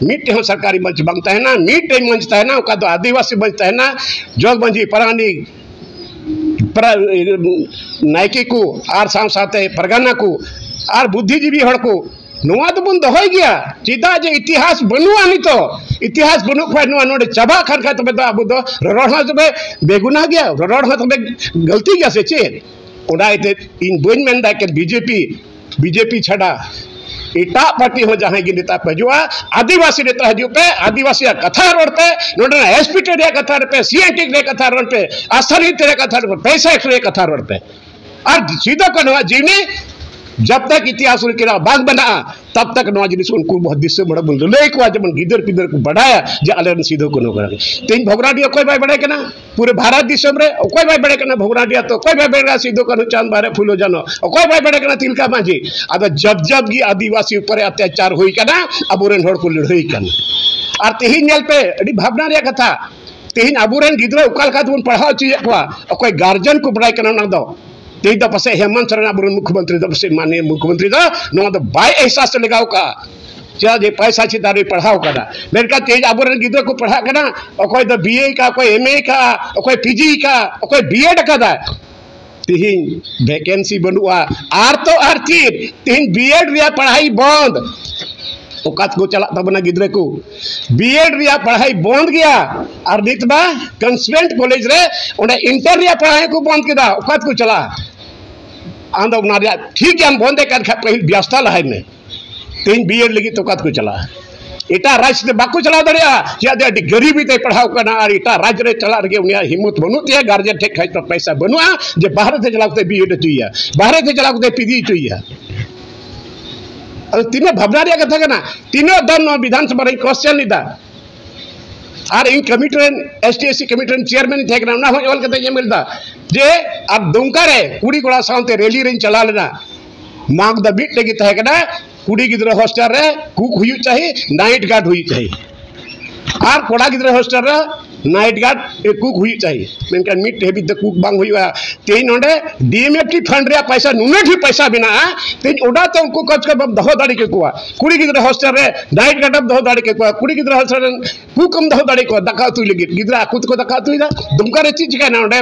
मिट्टे हो सरकारी मंच बांग तहना मिट्टे मंच तहना का तो आदिवासी मंच तहना जोगबंजी परानी नायकी को आर साथे परगना को आर बुद्धिजीवी हड़ को नोआ तो बन दो गया चिदा जे इतिहास बनुआ नहीं तो इतिहास बनु खाय नोआ नोडे चबा खर खा तबे अब दो रड़हा तबे बेगुना गया रड़हा तबे गलती गया से चेत उडाइते इन बन मेंदा के बीजेपी छड़ा इटा पार्टी हो जहां की नेता हजुआ आदिवासी नेता हजू पे आदिवासी कथा रोडते नोडे एसपीटी रे कथा पे सीएनटी रे कथा रोड पे आस्थानी रे कथा रोड पैसा रे कथा रोड पे और सीधो कनवा जीने जब तक इतिहास उनके बाग बना तब तक नवा जिनिस उनको बहुत दिशा बड़ा बोल ले को जब गिदर पिदर को बढ़ाया जे अले सीधो को नो करे तीन भोगराडिया कोई भाई बड़े कना पूरे भारत दिसम रे कोई भाई बड़े कना भोगराडिया तो कोई भाई बड़े सीधो को चांद बारे फूलो जानो कोई भाई बड़े कना तिलका मांझी अब जब की आदिवासी ऊपर अत्याचार हुई कना अबुरेन हड़ को लड़ई कना और तेही नेल पे अड़ी भावना रे कथा तेही अबुरेन गिदरा उकाल का तुम पढ़ाओ चाहिए को कोई गार्जियन को बड़ाई कना ना दो तेज दो पासे हेमंत सोरेन अब मुख्यमंत्री दो पासे माननीय मुख्यमंत्री दो नो दो बाय एहसास लगाओ का चला जे पैसा चितारी पढ़ाओ कना मेरका तेज अब गिद्रा को पढ़ा कना कोई दो बीए का कोई एमए का कोई पीजी का कोई बीएड का दा तीन वैकेंसी बनुआ आर तो आर तीन बीएड रिया पढ़ाई बंद ओकात को चला तबना गिद्रे को बीएड रिया पढ़ाई बंद गया और नितबा कंसवेंट कॉलेज रे ओने इंटर रिया पढ़ाई को बंद किदा ओकात को चला आंदो नारिया ठीक है हम बंदे कर पहिल व्यवस्था लहाय में तीन बीएड लगी तो ओकात को चला इटा राज्य से बाको चला दरिया या दे गरीबी ते पढ़ाओ कना और इटा राज्य रे चला रे उनिया हिम्मत बनुते गार्जियन ठेक खाइ तो पैसा बनुआ जे बाहर से चलाते बीएड चाहिए बाहर से चलाते पीजी चाहिए तीनों भावना रे कथा कना तीनों दन विधानसभा रे क्वेश्चन निदा और इन कमिटी एसटीएससी कमिटी चेयरमैन थे ना हो एवल कते ये मिलदा जे अब दुमका रे कुड़ी कोड़ा साउते रैली रे चला लेना मांग द बीट लगी थे कना कुड़ी गिद्रा हॉस्टल रे कुक हुई चाहिए नाइट गार्ड हुई चाहिए और कोड़ा गिद्रा हॉस्टल रे नाइट गार्ड कुक हुई चाहिए मेनका मिट हेबी द कुक बांग हुई तेन ओंडे डीएमएफटी फंड रे पैसा नुने ठी पैसा बिना तेन ओडा तो उनको कच के दहो दाड़ी के कुआ कुड़ी गिद्रा हॉस्टल रे नाइट गार्ड दहो दाड़ी के कुआ कुड़ी गिद्रा हॉस्टल कुकम दहो दाड़ी को दका तुई लगी गिद्रा खुद को दका तुई दा दुमका रे चीज का ना ओंडे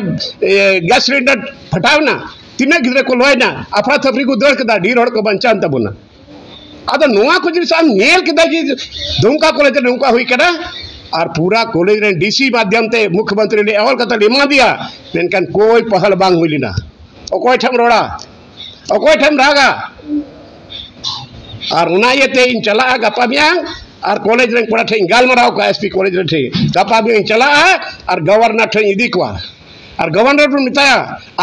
गैस सिलेंडर फटाव ना तीना गिद्रा को लोयना अफरा थपरी को दर कदा ढेर हड़ को बंचान तबुना आदो नोआ को जिनिस आम नेल केदा जी दुमका कॉलेज रे नुका हुई कना और पूरा कॉलेज रे डीसी माध्यम ते मुख्यमंत्री ले अवल कता लेमा दिया मेनकान कोई पहल बांग हुईलिना ओकोय ठम रोड़ा ओकोय ठम रागा और उना येते इन चला गपा मियांग और कॉलेज रे पड़ा ठे गालमराव का एसपी कॉलेज रे ठे गपा मियांग चला और गवर्नर ठे इदी को और गवर्नर मिताया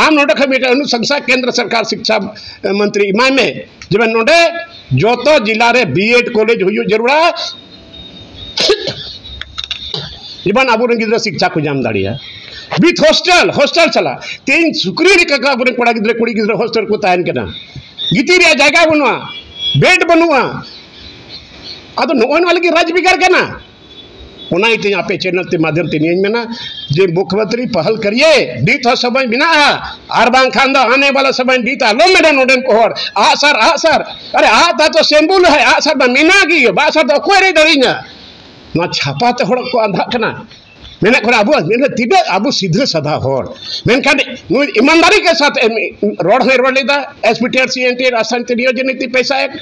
आम नोटे खमीटे अनुशंसा केंद्र सरकार शिक्षा मंत्री इमाम में जब नोटे जो तो जिला रे बीएड कॉलेज हुई जरूरा जब अब गिद्रा शिक्षा को जाम दाड़िया विथ हॉस्टल हॉस्टल चला तीन सुक्री रिका पड़ा गिद्रा कुड़ी गिद्रा हॉस्टल को तायन केना गिती रे जगह बनुआ बेड बनुआ अद नोन वाले की राज बिगाड़ केना उना इते आपे चैनल ते माध्यम ते नियन मेना जे मुख्यमंत्री पहल करिए दीत समय बिना आर बांग खान दो आने वाला समय दीता लो मेडा नोडन कोहर आ सर अरे आ ता तो सेंबुल है आ सर मीना की बा सर तो कोई रे दरिना ना छापा ते हड़ को आंधा कना मेना को अब मेना तिबे अब सीधे सदा होर मेनखान ईमानदारी के साथ रोड है रोड लेदा एसपीटीआर सीएनटी राजस्थान ते नियोजन नीति पैसा एक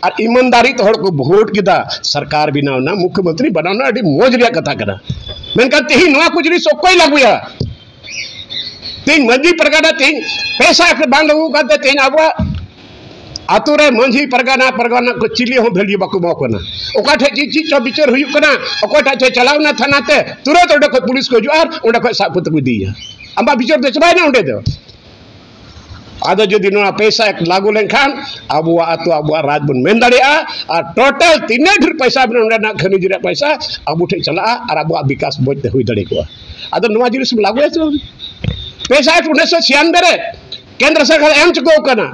और ईमानदारी तो हड़ को वोट किदा सरकार बनावना मुख्यमंत्री बनावना अडी मोज रिया कथा करा मेनखान तेही नोआ कुछ री सोकोई लागुया तीन मंजी परगाना तीन पैसा के बांध लगू का तीन अब आतु रे मंझी परगाना को चिली हो भेली बाकु मकना ओकाठे चीज चो बिचार हुई कना ओकाठे चे चलावना थाना ते तुरंत ओडे को पुलिस को जुआर ओडे को साप को दिया अम्बा बिचार दे चबाय ना ओडे दो आदो जो दिनों पैसा एक लागू लेखान अब आतु अब राज बन मेन दाड़िया और टोटल तीने ढेर पैसा बन ओडे ना खनिज रे पैसा अब उठे चला और अब विकास बोझते हुई दाड़ी को आदो नवा जिनिस लागू है पैसा 1996 रे केंद्र सरकार एम चको कना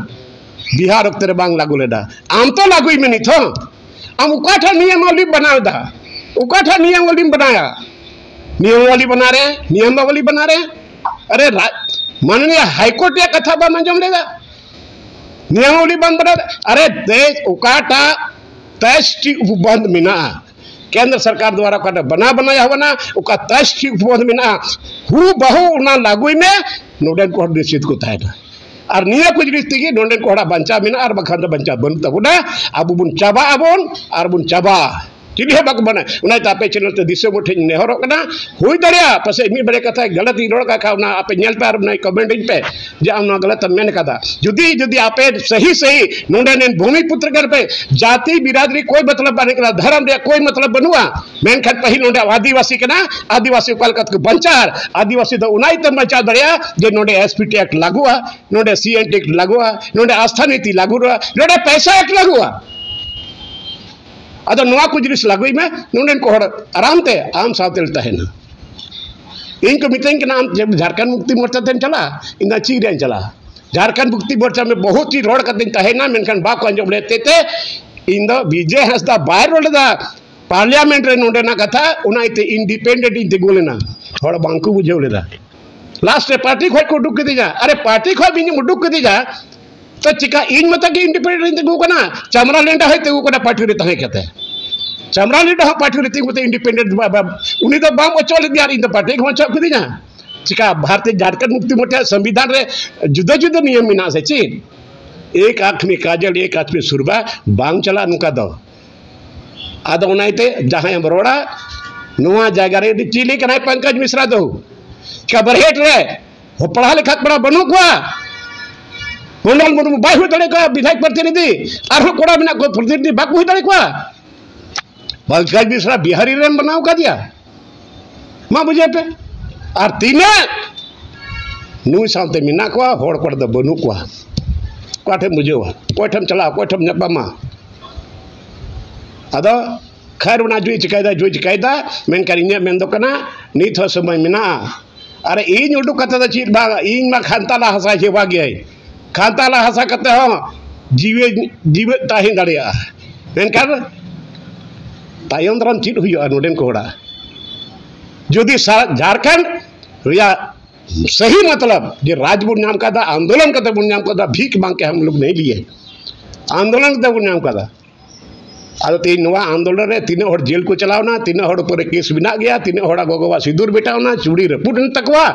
बिहार उक्तरे बांग लागू लेदा आम तो लागू में नहीं थो हम उकाठा नियमावली बनादा उकाठा नियमावली बनाया नियमावली बना रहे अरे माननीय हाईकोर्ट या कथा बा मंजम लेदा नियमावली बना अरे देश उकाठा तस्टी उपबंध मिना केंद्र सरकार द्वारा का बनाया होना उका तस्टी उपबंध मिना हु बहु उना लागू में नोडन को निश्चित को तायना और निया कुछ रिश्ते नोडे कोड़ा बंचा मिना और बखान बंचा बन तबुना अब बुन चाबा अबोन और बुन चाबा चिली है बाक बना उना तापे चैनल ते दिसो मुठे नेहरो कना हुई दरिया पसे मी बड़े कथा गलत ही रोड का खावना आपे नेल पे और ना कमेंट पे जे आम गलत मेन कदा जुदी आपे सही नोडे ने भूमिपुत्र कर पे जाति बिरादरी कोई मतलब बने करा धर्म रे कोई मतलब बनुआ मेन खत पहिल नोडे आदिवासी कना आदिवासी कलकत को बंचार आदिवासी तो उनाई त बंचा दरिया जे नोडे एसपीटी एक्ट लागुआ नोडे सीएनटी एक्ट लागुआ नोडे आस्था नीति लागुआ नोडे पैसा एक्ट लागुआ अद नोआ को जिनिस लागुई में नोडन को आराम ते आम सावते तहना इनको मितें के नाम जब झारखंड मुक्ति मोर्चा तेन चला इना चीरें चला झारखंड मुक्ति मोर्चा में बहुत ही रोड कतें तहना मेनखान बाको अंजम लेते ते इन दो विजय हंसदा बाहर रोडदा पार्लियामेंट रे नोडना कथा उनाइते इंडिपेंडेंट इनते गोलेना हड़ बांकु बुझेव लेदा लास्ट रे पार्टी खोज को उडुक के जा अरे पार्टी खोज बिन उडुक के जा तो चिका इन मत के इंडिपेंडेंट इनते गो कना चमरा लेंडा है ते गो कना पार्टी रे तहे कते चमरा लेंडा हो पार्टी रे ते इंडिपेंडेंट उनी तो बाम चल दिया इन तो पार्टी को चक दिना चिका भारतीय झारखंड मुक्ति मोर्चा संविधान रे जुदा जुदा नियम मिना से चीन एक आंख में काजल एक हाथ में सुरबा बांग चला नुका दो आदो उनाइते जहां हम रोड़ा नुआ जगह रे चिली कना पंकज मिश्रा दो का बरहेट रे हो पढ़ा लिखा बड़ा बनु को मंडल मुर्मू बाय हुई दड़े का विधायक प्रतिनिधि और कोड़ा बिना को प्रतिनिधि बाकू हुई दड़े को पंकज मिश्रा बिहारी रे बनाओ का दिया मां बुझे पे और तीने नुई सामते मिना को होड़ कोड़ द बनु को कोठे मुझेवा कोठम चला कोठम नपमा अदो खैर उना जुई चिकायदा मेनकार इने मेन दो कना नित हो समय मिना अरे इन उडुक कथा द चीज बा इन मा खानताला हसा जे बागे खानताला हसा कते हो जीवे ताहिन दड़िया मेनकार तायम दरम चीज हुई नोडेन कोड़ा यदि झारखंड रिया सही मतलब जे राज बुन नाम का आंदोलन करते बुन नाम का भीख मांग के हम लोग नहीं लिए आंदोलन करते बुन नाम का अब तीन आंदोलन रे तीन हड़ जेल को चलावना तीन हड़ पर केस बिना गया तीन हड़ा गोगवा सिंदूर बेटावना चूड़ी रपुट तकवा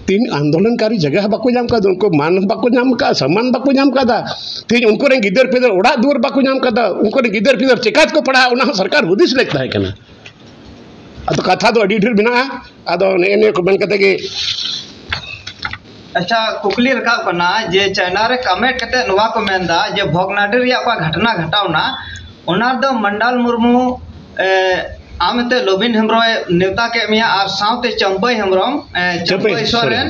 तीन आंदोलनकारी जगह बाको नाम का उनको मान बाको नाम का सम्मान बाको नाम का तीन उनको गिदर पिदर ओड़ा दुआर बाको नाम का उनको गिदर पिदर चिकात को पढ़ा उना सरकार हुदिस लेता है कना अतो कथा दो अडी ढेर बिना अदो ने को बन कते के अच्छा कुकली रखा कना जे चाइना रे कमेंट कते नवा को मेंदा जे भोगनाडी रिया का घटना घटावना ओना दो मंडल मुर्मू आमते लोबिन हेम्ब्रम नेवता के मिया और साउते चंपई हेम्ब्रम चंपई सोरेन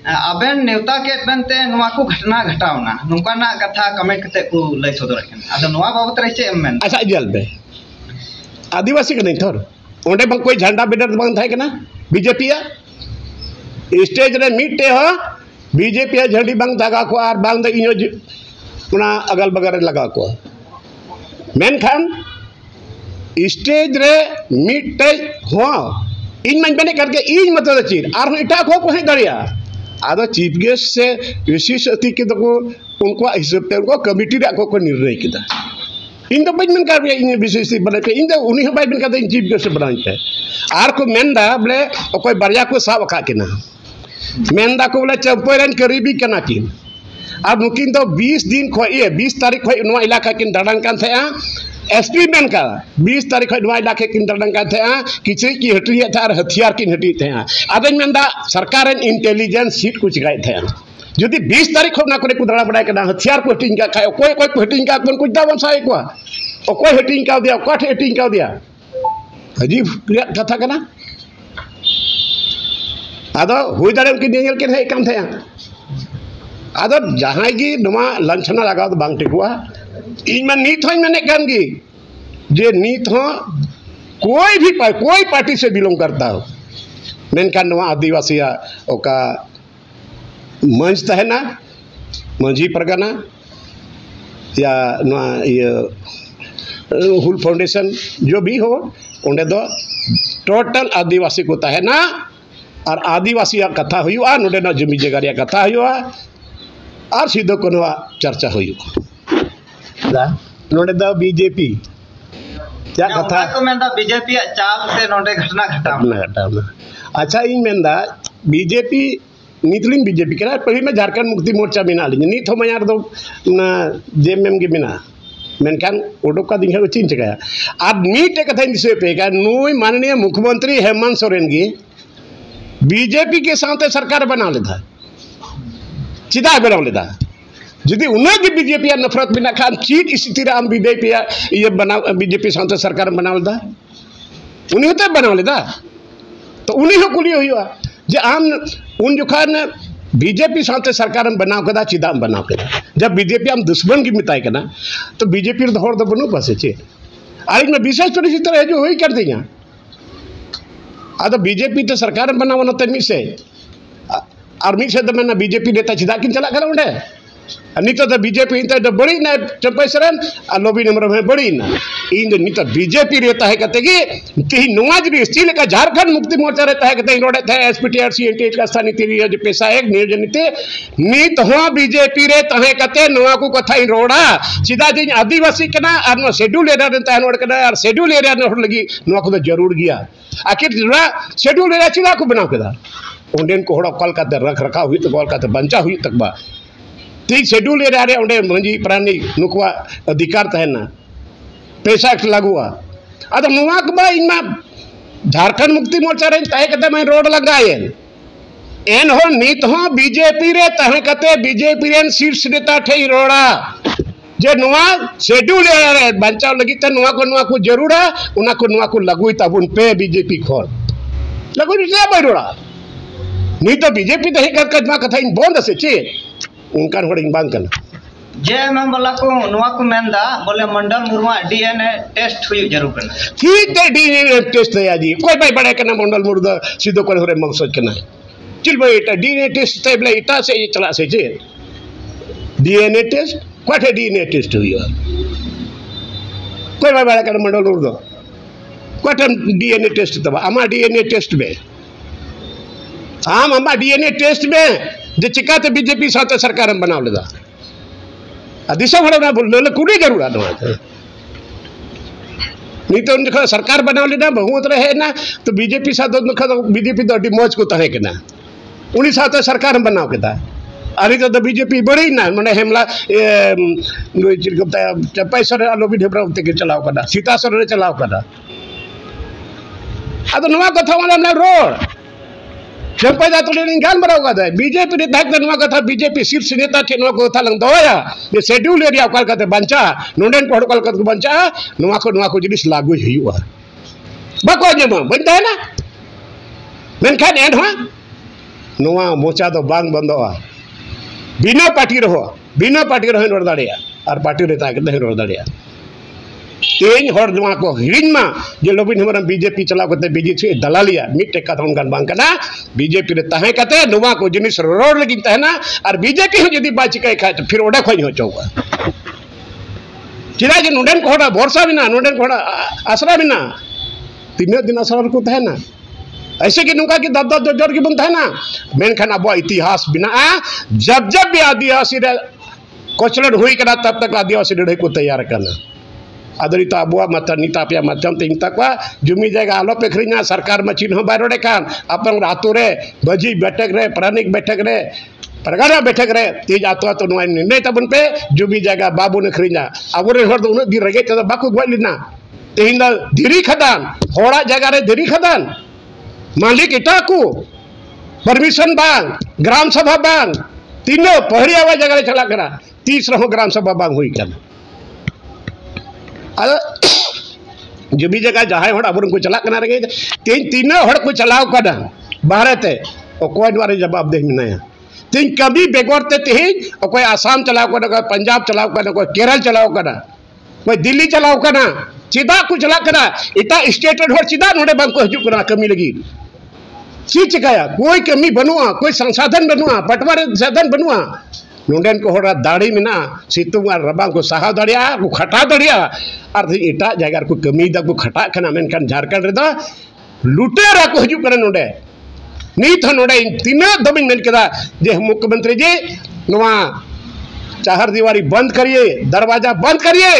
आबेन नेवता के बनते नवा को घटना घटावना नुकाना कथा कमेंट कते को लय सदर रखन आदो नवा बाबत रहे चे मेन अच्छा जल बे आदिवासी के नहीं थोर ओंडे बंग कोई झंडा बेडर बंग थाय कना बीजेपी या स्टेज रे मीटे हो बीजेपी झंडी बंग दागा को और बंग द इनो उना अगल बगल लगा को मेनखान स्टेज रे मीटे हो इन मन बने करके इन मतलब चीज और इटा को है दरिया आदो चीफ गेस्ट से विशेष अतिथि के को उनको हिसाब ते उनको कमिटी रे को निर्णय किदा इन दो बन कर इन विशेष बने पे इन दो उन्हीं बाय बन का चीफ गेस्ट बनाते आर को मेंदा बोले कोई बरिया को साब का किना मेंदा को बोले चंपोरन करीबी कना किन अब नुकिन तो 20 दिन खो ये 20 तारीख खो नवा इलाका किन दड़न कान थे एसपी मेन का 20 तारीख खो नवा इलाके किन दड़न कान थे किचरी की हटिया था और हथियार की हटी थे आदन मेंदा सरकार इंटेलिजेंस सीट को चिकाय थे यदि 20 तारीख खो ना करे को दड़ा बड़ा के हथियार को हटिंग का खाए कोई कोई हटिंग का कोन कुछ दावन साई को कोई हटिंग का दिया कोठ हटिंग का दिया अजीब कथा कना आदो हुई दाड़े उनकी नेल के है काम थे आदो जहां की नवा लंचना लगा तो बांग टिकुआ इन में नीत हो मैंने कान की जे नीत हो कोई पार्टी से बिलोंग करता हो मेनकान नवा आदिवासी ओका मंच तहना मंझी परगना या नवा ये हुल फाउंडेशन जो भी हो उन्हें दो टोटल आदिवासी को तहना और आदिवासी कथा हुआ नोडे ना जमी जगह रे कथा हुआ और सीधो को चर्चा हुआ नोडे दा बीजेपी क्या कथा को मेंदा बीजेपी चाल से नोडे घटना घटावना अच्छा इन मेंदा बीजेपी नितलिन बीजेपी के पहले में झारखंड मुक्ति मोर्चा बिना ली नित हो मयार दो जेएमएम के बिना मेनकान उडोक का दिन चीन चकाया अब मीटे कथा दिसे पे का नुई माननीय मुख्यमंत्री हेमंत सोरेन की बीजेपी के साथ सरकार बना लेता चिदा बना लेता यदि उन्हें बीजेपी नफरत बिना खान चीट स्थिति आम बीजेपी ये बना बीजेपी साथ सरकार बना लेता उन्हीं तो बना लेता तो उन्हीं को कुली हुआ जे आम उन जुखान बीजेपी साथ सरकार बनाव कदा चिदा बनाव कदा जब बीजेपी आम दुश्मन की मिताई कना तो बीजेपी हर दो बनू पासे चे आज में विशेष परिस्थिति रहे जो हुई कर दी आदो बीजेपी तो सरकार बनावना तो मिसे और मिसे तो मैंने बीजेपी नेता चिदा किन चला कर उन्हें नित तो बीजेपी तो बड़ी ना चंपई सोरेन और लोबी नंबर में बड़ी ना इन नित बीजेपी रहता है कहते कि कहीं नवाज भी स्टील का झारखंड मुक्ति मोर्चा रहता है कहते रोडे थे एसपीटीआरसी एनटीए का स्थानीय तीर जो पेशा है नियोजन नीत हो बीजेपी रे तहे कहते नवा को कथा रोड़ा सीधा जी आदिवासी कना और शेड्यूल एरिया रहता है नोड कना और शेड्यूल एरिया ने लगी नवा को तो जरूर गया आखिर शेड्यूल एरिया चिदा को बनाव कदा उन्डेन को होड़ा कॉल का रख रखा हुई तो कॉल का बंचा हुई तक बा ठीक शेड्यूल एरिया रे उन्हें मंजी प्राणी नुकवा अधिकार तहना पैसा लागुआ अद मुआक बा इनमा झारखंड मुक्ति मोर्चा रे तहे कते मैं रोड लगाए एन हो नीत हो बीजेपी रे तहे कते बीजेपी रे शीर्ष नेता ठई रोड़ा जे नुआ शेड्यूल एरिया रे बंचाव लगी त नुआ को जरूर है उना को लगुई तब उन पे बीजेपी खोल लगुई से भाई रोड़ा नहीं तो बीजेपी तो ही कदमा कथा इन बंद से चे उनका होड़िंग बांग करना जे मैं बोला को नवा को मेंदा बोले मंडल मुर्मा डीएनए टेस्ट हुई जरूर करना ठीक है डीएनए टेस्ट है जी कोई भाई बड़े करना मंडल मुर्दा सीधो कर होरे मकसद करना चल भाई इटा डीएनए टेस्ट ते बोले इटा से चला से जे डीएनए टेस्ट कोठे डीएनए टेस्ट हुई कोई भाई बड़े करना मंडल मुर्दा कोठे डीएनए टेस्ट तब आमा डीएनए टेस्ट में आमा डीएनए टेस्ट में जे चिकाते बीजेपी साथ सरकार बना लेदा दिशा भड़ा बोले कुड़ी जरूर नहीं तो उनका सरकार बना लेना बहुमत रहे ना तो बीजेपी साथ बीजेपी तो मौज को तहे के ना उनी साथे सरकार बनाव केदा आरी तो बीजेपी बड़ी ना माने हेमला चपाई सर लोबिन हेमरा उते चलाव कदा सीता सर चलाव कदा अद नवा कथा वाला रोड चपाई दा तो गान बराव कदा बीजेपी रे धाक नवा कथा बीजेपी शीर्ष नेता के नवा कथा लंग दोया ये शेड्यूल एरिया कल कते बंचा नोंडेन को कल कते बंचा नवा को जिनिस लागू हुआ बाको जमा बनता है ना मेनखान एन हो नवा मोचा दो बांग बंदोआ बिना पार्टी रहो रोड दाड़िया और पार्टी रे ताके नहीं रोड दाड़िया तेज हर नवा को हिरिन मा जे लोबिन हमरम बीजेपी चलाव कते बीजेपी दलालिया मिटे कथा उनकान बांग कना बीजेपी रे ताहे कते नवा को जिनिस रोड लगी तहना और बीजेपी हो जदी बाची कई खा फिर ओडा खोज हो चौका चिरा जे नोडेन कोड़ा भरोसा बिना नोडेन कोड़ा आसरा बिना तीन दिन आसरा को तहना ऐसे कि नुका की दद जोर की बनता है ना मेनखान अब इतिहास बिना जब जब भी आदिवासी रे कोचलड़ हुई करा तब तक आदिवासी लड़ाई को तैयार करना आदरी तो अब मत नीता पे मध्यम तीन तक जुमी जगह आलो पे खरीना सरकार में चिन्ह बारोडे कान अपन आतु रे बजी बैठक रे प्राणिक बैठक रे परगना बैठक रे तेज आतो निर्णय तबन पे जुमी जगह बाबू ने खरीना अब उन दी रगे बाको गलिना तेज धीरी खदान होड़ा जगह रे धीरी खदान मालिक इटा को परमिशन बांग ग्राम सभा बांग तीनों पहली आवाज जगह चला करा 30 रहो ग्राम सभा बांग हुई कर जो भी जगह जहां हड़ अब को चला कना रगे तीनों हड़ को चलाव कना बाहर ते कोई द्वारा जवाब दे मिनाया तीन कभी बेगोर ते तेज कोई आसाम चलाव कना कोई पंजाब चलाव कना कोई केरल चलाव कना कोई दिल्ली चलाव कना चिदा को चला कना इटा स्टेट हड़ चिदा नोडे बांग को हजू कना कमी लगी ची चिकाया कोई कमी बनुआ कोई संसाधन बनुआ पटवार साधन बनुआ नोडेन को होड़ा दाड़ी में ना सितुंग और रबांग को सहा दाड़िया को खटा दाड़िया और इटा जगह को कमी दा को खटा खना मेनखान झारखंड रे दा लुटेरा को हजू करे नोडे नीत नोडे तीना दबिन मेन केदा जे मुख्यमंत्री जी नवा चाहर दीवारी बंद करिए दरवाजा बंद करिए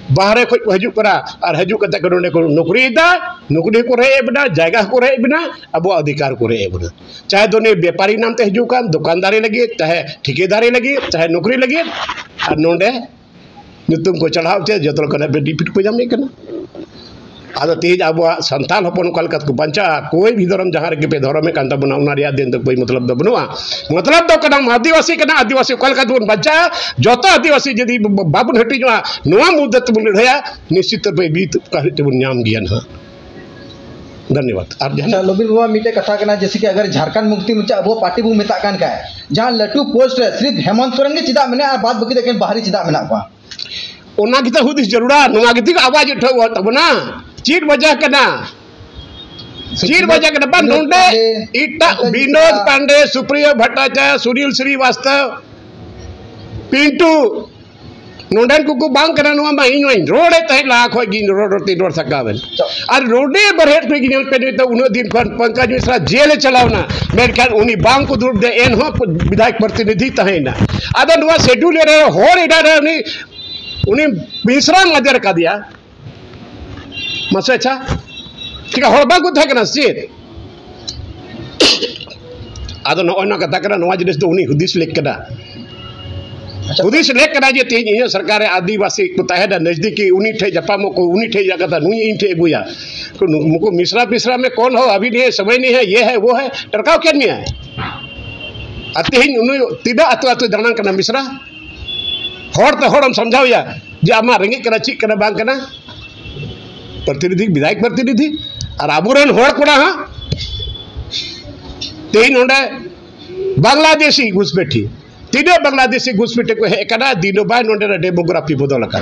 बाहर को हजू करा और हजू कते को नौकरी को रे बना जगह को रे बना अब अधिकार को रे बना चाहे दोने व्यापारी नाम ते हजू का दुकानदारी लगी चाहे ठेकेदारी लगी चाहे नौकरी लगी और नोडे नुतुम को चढ़ाव चे जतल कने बेनिफिट को जामे कना आदो तेज अब संताल हपन कलकत को बंचा कोई भी धर्म जहां रे पे धर्म में कांता बना उना रिया दिन तक कोई मतलब द बनुआ मतलब तो कना आदिवासी कलकत बन बंचा जतो आदिवासी जदी बाबुन हटी जो नवा मुद्दत बुन रहया निश्चित पे बीत कहते बुन नाम ज्ञान हां धन्यवाद आप अच्छा लोबिन बाबा मिटे कथा कना जैसे कि अगर झारखंड मुक्ति मोर्चा वो पार्टी बु मेता कान का जहां लटू पोस्ट सिर्फ हेमंत सोरेन के चिदा मने बात बकी देखें बाहरी चिदा मेना बा ओना किता हुदिस जरूरा नवा गति आवाज उठाव तबना चीर वजह कना बन नोंडे इटा विनोद पांडे सुप्रिया भट्टाचार्य सुनील श्रीवास्तव पिंटू नोंडन को बांग कना नवा मा इन रोडे तय लाख होय गिन रोड तीन रोड सकावन और रोडे बरहेट पे गिन पे तो उन दिन पंकज मिश्रा जेल चलावना मेरखान उनी बांग को दूर दे एन हो विधायक प्रतिनिधि तहेना आदा नवा शेड्यूल रे होर इडा रे उनी मिश्रा नजर का दिया मसे अच्छा ठीक है हड़बा को था सीट आदो नोना कथा करा नवा जिनिस तो उनी हुदिस लेक कदा हुदिस लेक कदा जे तेज इन सरकार आदिवासी को तहेदा नजदीकी उनी ठे जपा मको उनी ठे जगह था नुई इन ठे गुया तो मुको मिश्रा में कौन हो अभी नहीं समय नहीं है ये है वो है टरकाव क्या नहीं है अते ही उनी तिदा अतो दाना कना मिश्रा हर तो हम समझावया जे आमा रेंगे कना चिक कना बांग कना प्रतिनिधि विधायक प्रतिनिधि और आबुरन होड़ कोड़ा हां तेई नोंडे बांग्लादेशी घुसपैठी तीनों बांग्लादेशी घुसपैठी को है कना दिनो बाय नोंडे डेमोग्राफी बदल का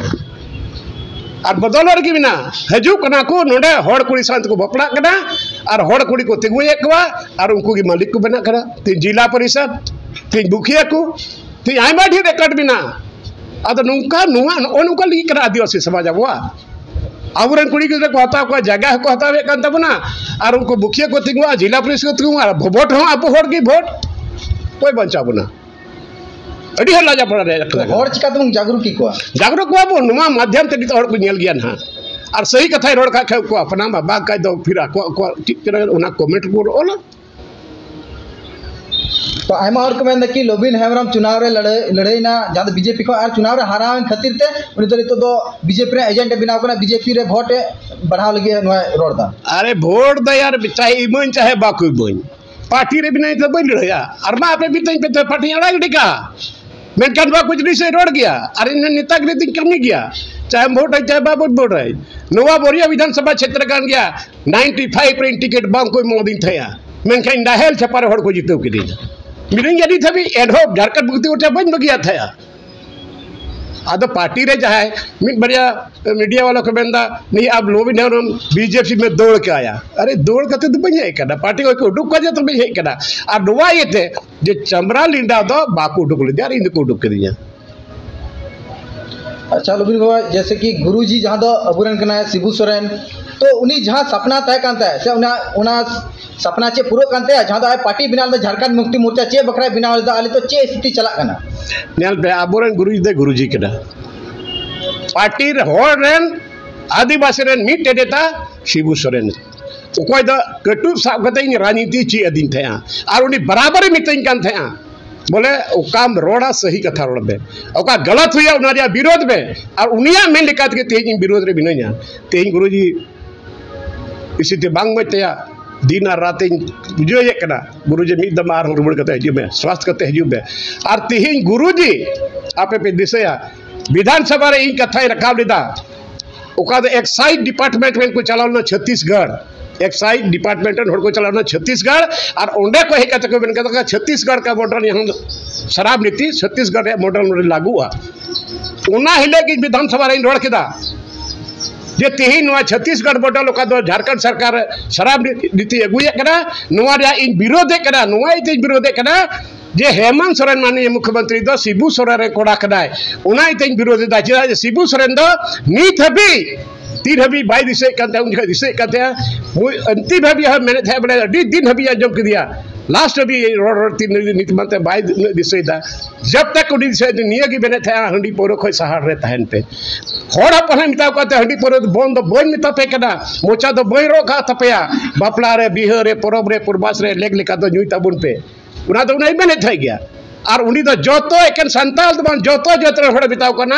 और बदल रगी बिना हजू कना को नोंडे होड़ कुड़ी सांत को बपड़ा कना और होड़ कुड़ी को तिगुए कवा और उनको की मालिक को बना करा तीन जिला परिषद तीन मुखिया को तीन आइमा ढेर रेकॉर्ड बिना अद नुका नुआ ओनुका लगी करा आदिवासी समाज अबवा आवरन कुड़ी को हता को जगह को हतावे कान तबना और उनको मुखिया को तिगुआ जिला परिषद को तिगुआ वोट हो आप होड़ की वोट कोई बंचा बना अड़ी हल्ला जा पड़ा रे होड़ चिका तुम जागरूक को अब नुमा माध्यम ते तो होड़ को नेल गया ना और सही कथा रोड का को अपना बाबा का दो फिर को ठीक तरह उना कमेंट को ओला तो आयमा और को मेन कि लोबिन हेमरम चुनाव रे लड़ाईना जहां बीजेपी को और चुनाव रे हारावन खातिर ते उनी तो नितो दो बीजेपी रे एजेंट बिनाव कना बीजेपी रे वोट बढ़ाव लगे नवा रोडदा। अरे वोट द यार चाहे इमन चाहे बाकु बन पार्टी रे बिना तो बन लड़ाया और मा आपे बितन पे तो पार्टी अड़ा गिका मेनकान बा कुछ नहीं से रोड गया और इन नेता के दिन कमी गया चाहे वोट है चाहे बाबू वोट है नवा बोरिया विधानसभा क्षेत्र कान गया 95 रे टिकट बांग कोई मोदिन थया मेनकान दाहेल छपार हड़ को जितो के दिन मिलिंग यदि थबी एडहोप झारखंड मुक्ति मोर्चा बन बगिया थया आदो पार्टी रे जाए मिट बढ़िया मीडिया वालों को बेंदा नहीं अब लोबिन हेमरम बीजेपी में दौड़ के आया अरे दौड़ करते तो बन जाए पार्टी को उडुक का तो बन जाए और नवा ये थे जो चमरा लिंडा दो बाकू उडुक ले यार इन को उडुक के दिया। अच्छा लोबिन बाबा जैसे कि गुरुजी जहां दो अबुरन कना है शिबू सोरेन तो उनी जहां सपना तय कांता है से उना सपना चे पूरा कांते जहां दो पार्टी बिना झारखंड मुक्ति मोर्चा चे बखरा बिना आले तो चे स्थिति चला कना नेल पे अबुरन गुरुजी केना पार्टी होर रेन आदिवासी रेन मिट देता शिबू सोरेन ओकोय द कटु साब कते राजनीति ची अदिन थया और उनी बराबर मितइन कान थया बोले ओकाम रोड़ा सही कथा रोड़ बे ओका गलत हुआ उनारिया विरोध में और उनिया में लिकात के तेज विरोध रे बिनया तेज गुरुजी इसी ते बांग में तया दिन और रात बुझे कना गुरुजी मिद दम आर रुबड़ कते हजू में स्वास्थ्य कते हजू में और तेज गुरुजी आपे पे दिसया विधानसभा रे इन कथा रखाव लेदा ओका एक्साइज डिपार्टमेंट में को चलावना छत्तीसगढ़ एक्साइज डिपार्टमेंट को चलाना छत्तीसगढ़ और ओंडे को हे कते को बन कते छत्तीसगढ़ का मॉडल यहाँ शराब नीति छत्तीसगढ़ मॉडल लागू हुआ उना हिले की विधानसभा रे रोड केदा जे तेहिन नवा छत्तीसगढ़ मॉडल का दो झारखंड सरकार शराब नीति अगुए कना नवा रे इन विरोधे कना नवा इते विरोधे कना जे हेमंत सोरेन माननीय मुख्यमंत्री दो शिबू सोरेन रे कोड़ा कनाय उना इते विरोधे दा जे शिबू सोरेन दो नीत हबी तीन हबी बाई दिसे करते हैं उनका दिसे करते हैं वो अंतिम हबी हम मैंने थे बड़े दिन हबी जब कर दिया लास्ट हबी रोड तीन नीति मंत्री बाई दिसे था जब तक उन्हीं दिसे निया की मैंने थे हंडी पोरो कोई सहार रहता है पे होड़ा पढ़े मिताव कहते हंडी पोरो बोन दो बोन मिता पे करना मोचा दो बोई रो का तपया बापला रे बिह रे परब रे पुरबास रे लेग लिखा तो न्यूता बुन पे उना तो उन्हें मैंने थे गया और उन्हीं तो जोतो एक संताल तो जोतो जोतो थोड़ा बिताव करना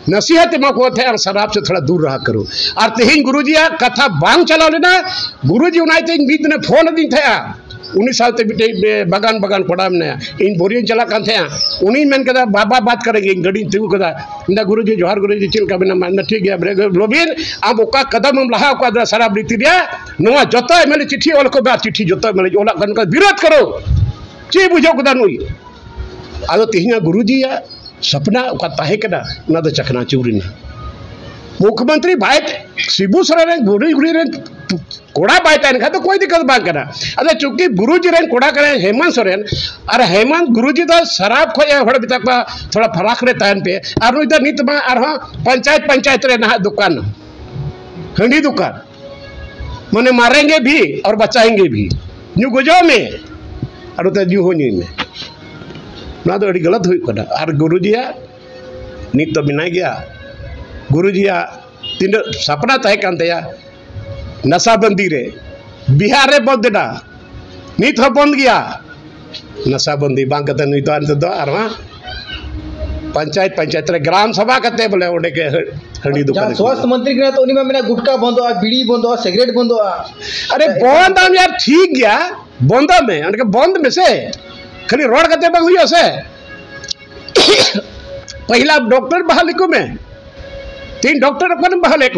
नसीहत में को थे और शराब से थोड़ा दूर रहा करो और तेहिन गुरुजी कथा बांग चलाओ लेना गुरुजी उन्हें तेहिन बीत ने फोन दिन थे उन्हीं साथ बगान बगान पड़ा में इन बोरियन चला कान थे उन्हीं में कदा बाबा बात करेंगे गड़ी तू कदा इंदा गुरुजी जोहार गुरुजी चिल का बिना मान ठीक गया ब्रेक लोबिन अब ओका कदम हम लहा को शराब नीति दिया नवा जोतो मेले चिट्ठी वाला को बात चिट्ठी जोतो मेले ओला गन का विरोध करो ची बुझो कदा नुई आदो तेहिना गुरुजी सपना ओका ताहे कदा ना तो चकना चूरिना मुख्यमंत्री भाई शिबू सोरेन गुरुजी रे कोड़ा बाय तन का तो कोई दिक्कत बात करा अरे चूंकि गुरुजी रे कोड़ा करे हेमंत सोरेन और हेमंत गुरुजी तो शराब खोया हड़ बितक थोड़ा फराक रे तहन पे और इधर नित में और पंचायत रे ना दुकान हंडी दुकान माने मारेंगे भी और बचाएंगे भी न्यू गुजो में और तो न्यू हो न्यू में ना तो अड़ी गलत हुई कना और गुरुजी नित तो बिना गया गुरुजी तीन सपना तय कानते नशाबंदी रे बिहार रे बंद ना नित हो बंद गया नशाबंदी बांग कते नित तो दो और पंचायत रे ग्राम सभा कते बोले ओडे के हंडी दुकान स्वास्थ्य मंत्री के तो उनी में मेरा गुटखा बंद हो बीड़ी बंद हो सिगरेट बंद हो अरे बंद हम यार ठीक गया बंद में उनके बंद में से खाली रोड कते बग हुई से पहला डॉक्टर बहाल को में 3 डॉक्टर अपन बहाल एक